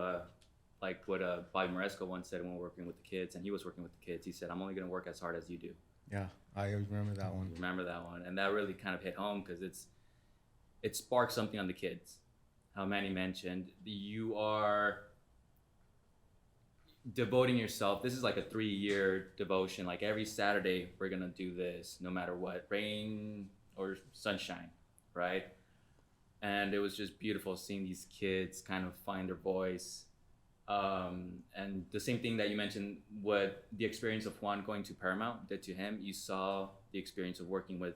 S3: like what Bobby Moresco once said when we were working with the kids, and he was working with the kids. He said, "I'm only going to work as hard as you do."
S2: Yeah, I remember that one.
S3: Remember that one, and that really kind of hit home because it sparked something on the kids. How Manny mentioned, you are devoting yourself. This is like a 3-year devotion. Like every Saturday, we're gonna do this, no matter what, rain or sunshine, right? And it was just beautiful seeing these kids kind of find their voice. And the same thing that you mentioned, what the experience of Juan going to Paramount did to him, you saw the experience of working with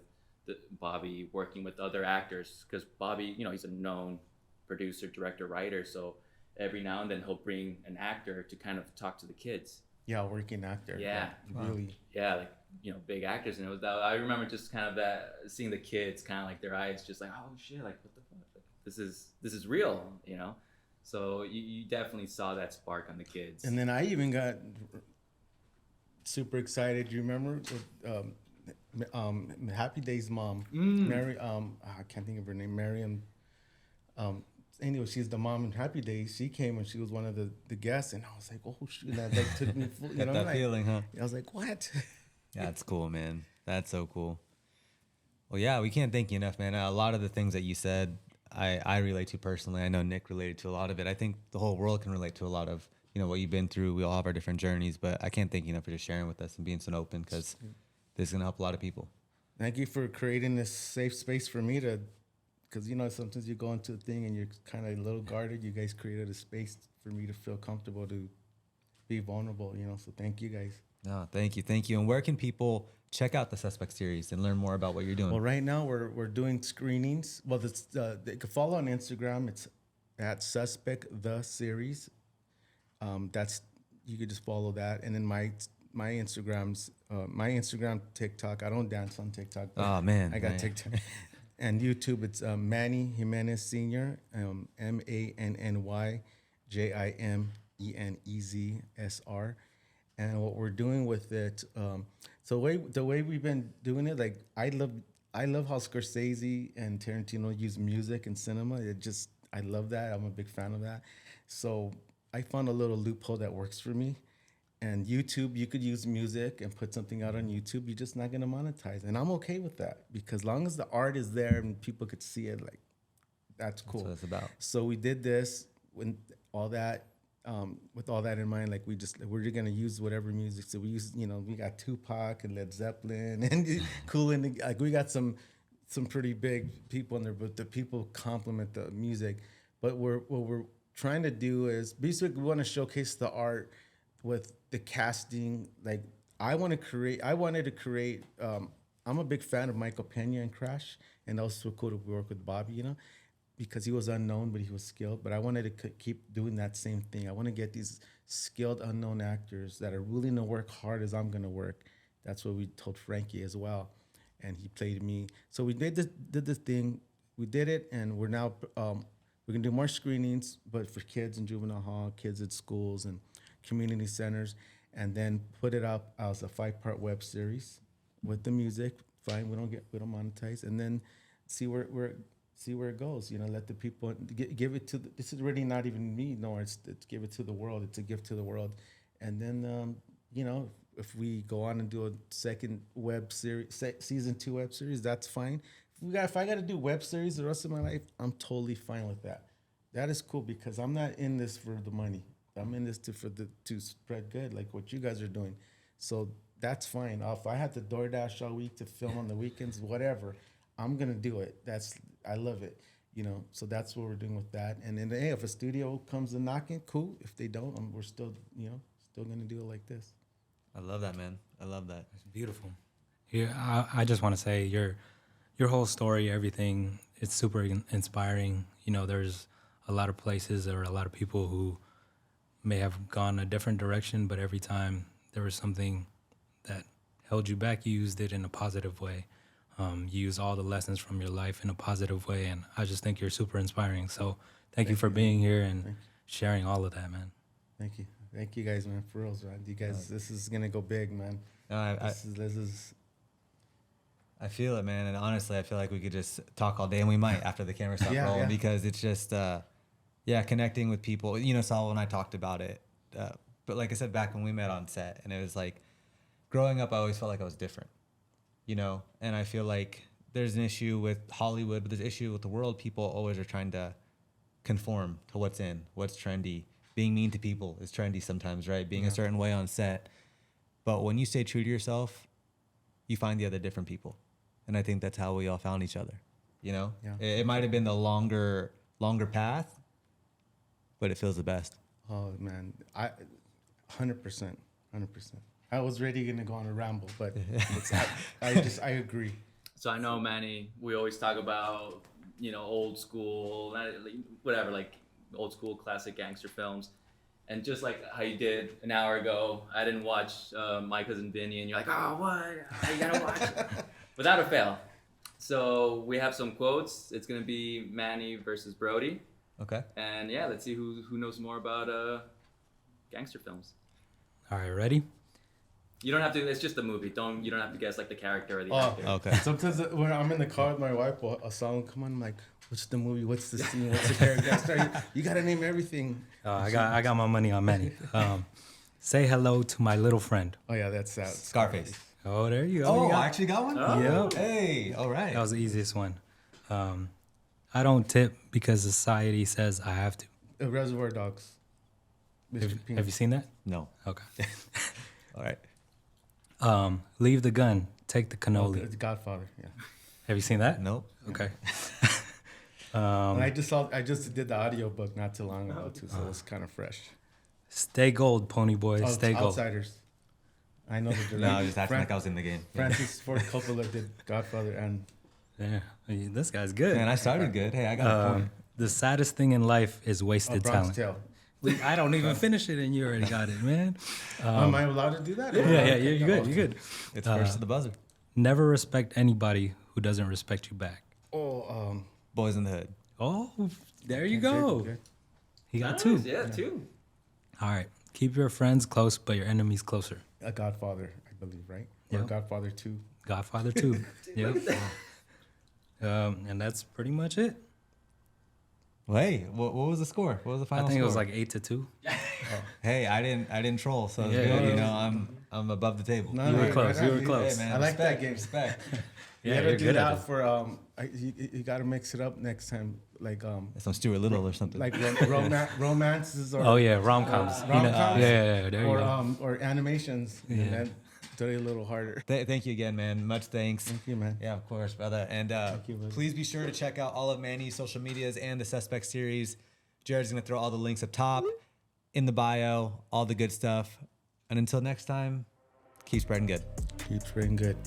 S3: Bobby, working with other actors, because Bobby, you know, he's a known producer, director, writer, so every now and then he'll bring an actor to kind of talk to the kids.
S2: Yeah, working actor.
S3: Yeah.
S2: Really.
S3: Yeah, like, you know, big actors. And it was that, I remember just kind of that, seeing the kids kind of like their eyes just like, oh shit, like what the fuck, like, this is real, you know. So you definitely saw that spark on the kids.
S2: And then I even got super excited. Do you remember Happy Days mom, Mary? I can't think of her name. Miriam. Anyway, she's the mom in Happy Days. She came and she was one of the guests, and I was like, oh shoot, that like took me full, you know,
S4: That
S2: like,
S4: feeling, huh?
S2: I was like, what?
S4: Yeah, that's cool, man. That's so cool. Well, yeah, we can't thank you enough, man. A lot of the things that you said, I relate to personally. I know Nick related to a lot of it. I think the whole world can relate to a lot of, you know, what you've been through. We all have our different journeys, but I can't thank you enough for just sharing with us and being so open, because this is gonna help a lot of people.
S2: Thank you for creating this safe space for me to, because you know sometimes you go into a thing and you're kind of a little guarded. You guys created a space for me to feel comfortable to be vulnerable. You know, so thank you guys.
S4: No, thank you. And where can people check out the Suspect series and learn more about what you're doing?
S2: Well, right now we're doing screenings. Well, they can follow on Instagram. It's at Suspect the Series. That's, you could just follow that, and then my Instagram, TikTok. I don't dance on TikTok. But
S4: Oh, man.
S2: I got
S4: Man.
S2: TikTok. And YouTube, it's Manny Jimenez Sr. MannyJimenezSr. And what we're doing with it, so the way we've been doing it, like I love how Scorsese and Tarantino use music in cinema. I love that. I'm a big fan of that. So I found a little loophole that works for me. And YouTube, you could use music and put something out on YouTube. You're just not gonna monetize, and I'm okay with that, because long as the art is there and people could see it, like that's cool.
S4: That's what it's about.
S2: So we did this with all that in mind. Like we're just gonna use whatever music. So we use, you know, we got Tupac and Led Zeppelin and cool, and like we got some pretty big people in there, but the people complement the music. But what we're trying to do is basically we want to showcase the art with the casting. Like I wanted to create. I'm a big fan of Michael Pena and Crash, and also cool to work with Bobby, you know, because he was unknown, but he was skilled. But I wanted to keep doing that same thing. I want to get these skilled unknown actors that are willing to work hard as I'm going to work. That's what we told Frankie as well, and he played me. So we did this thing. We did it, and we're now we're gonna do more screenings, but for kids in juvenile hall, kids at schools and community centers, and then put it up as a 5-part web series with the music. Fine, we don't monetize, and then see where it goes. You know, let the people give it to. This is really not even me. No, it's give it to the world. It's a gift to the world, and then you know, if we go on and do a second web series, season 2 web series, that's fine. If I got to do web series the rest of my life, I'm totally fine with that. That is cool because I'm not in this for the money. I'm in this to spread good, like what you guys are doing. So that's fine. If I have to DoorDash all week to film on the weekends, whatever, I'm gonna do it. I love it, you know. So that's what we're doing with that. And then hey, if a studio comes and knocking, cool. If they don't, we're still gonna do it like this.
S4: I love that, man. I love that.
S1: It's beautiful. Yeah, I just want to say your whole story, everything, it's super inspiring. You know, there's a lot of places or a lot of people who may have gone a different direction, but every time there was something that held you back, you used it in a positive way. You use all the lessons from your life in a positive way, and I just think you're super inspiring. So thank you for being here and sharing all of that, man.
S2: Thank you. Thank you guys, man. For real, man. You guys, this is gonna go big, man.
S4: No,
S2: This is.
S4: I feel it, man. And honestly, I feel like we could just talk all day, and we might after the camera stops rolling because it's just, connecting with people. You know, Saul and I talked about it. But like I said, back when we met on set, and it was like, growing up, I always felt like I was different, you know? And I feel like there's an issue with Hollywood, but there's an issue with the world. People always are trying to conform to what's in, what's trendy. Being mean to people is trendy sometimes, right? Being a certain way on set. But when you stay true to yourself, you find the other different people. And I think that's how we all found each other, you know?
S2: Yeah.
S4: It might have been the longer path, but it feels the best.
S2: Oh man, 100%. I was ready to go on a ramble, but I agree.
S3: So I know, Manny, we always talk about, you know, old school, whatever, like old school classic gangster films. And just like how you did an hour ago, I didn't watch My Cousin Vinny, and you're like, oh, what? You gotta watch it. Without a fail. So we have some quotes. It's gonna be Manny versus Brody.
S4: Okay.
S3: And yeah, let's see who knows more about gangster films.
S1: All right, ready?
S3: You don't have to. It's just a movie. You don't have to guess like the character or the actor.
S4: Okay.
S2: Sometimes when I'm in the car with my wife, a song come on, I'm like, what's the movie? What's the scene? What's the character? You gotta name everything.
S1: I got my money on Manny. Say hello to my little friend.
S2: Oh yeah, that's
S4: Scarface.
S1: Oh, there you go.
S4: Oh,
S1: You got-
S4: I actually got one?
S1: Oh. Yep.
S4: Hey, all right.
S1: That was the easiest one. I don't tip because society says I have to.
S2: Reservoir Dogs.
S1: Have you seen that?
S4: No.
S1: Okay.
S4: All right.
S1: Leave the gun, take the cannoli.
S2: It's Godfather. Yeah.
S1: Have you seen that?
S4: Nope.
S1: Okay.
S2: And I just did the audiobook not too long ago too, so it's kind of fresh.
S1: Stay gold, pony boy.
S2: Oh,
S1: Stay gold.
S2: Outsiders. I know the director.
S4: No, I was just acting like I was in the game.
S2: Francis Ford Coppola did Godfather and
S1: Yeah, this guy's good.
S4: Man, I started good. Hey, I got a point.
S1: The saddest thing in life is wasted
S2: Bronx
S1: talent.
S2: Tale.
S1: I don't even finish it, and you already got it, man.
S2: Am I allowed to do that?
S1: Yeah, you're good. You're good.
S4: It's first to the buzzer.
S1: Never respect anybody who doesn't respect you back.
S2: Oh,
S4: Boys in the Hood.
S1: Oh, there you go.
S2: good.
S1: He got two.
S3: Yeah, two.
S1: All right. Keep your friends close, but your enemies closer.
S2: A Godfather, I believe, right? Or
S1: Yep.
S2: Godfather 2.
S1: Godfather 2. Yep. And that's pretty much it.
S4: Well, hey, what was the score? What was the final
S1: I think
S4: score?
S1: it was like 8-2.
S4: Hey, I didn't troll, so it's
S1: Yeah,
S4: good.
S1: yeah,
S4: You
S1: yeah.
S4: know, I'm above the table.
S2: No,
S1: You were
S2: no,
S1: close.
S2: right
S1: You
S2: on.
S1: were close.
S4: Hey, man,
S2: I like that
S4: respect,
S2: game.
S4: Respect.
S2: You
S1: Yeah,
S2: gotta
S1: you're
S2: do
S1: good at
S2: that
S1: it.
S2: for you gotta mix it up next time, like
S4: Some Stuart Little or something.
S2: romances or
S1: Oh, yeah. Rom-coms.
S2: rom-coms
S1: Yeah. There you go.
S2: or animations.
S1: Yeah.
S2: And then do it a little harder.
S4: Thank you again, man. Much thanks.
S2: Thank you, man.
S4: Yeah, of course, brother. And
S2: you, brother.
S4: please be sure to check out all of Manny's social medias and the Suspect series. Jared's going to throw all the links up top, in the bio, all the good stuff. And until next time, keep spreading good.
S2: Keep spreading good.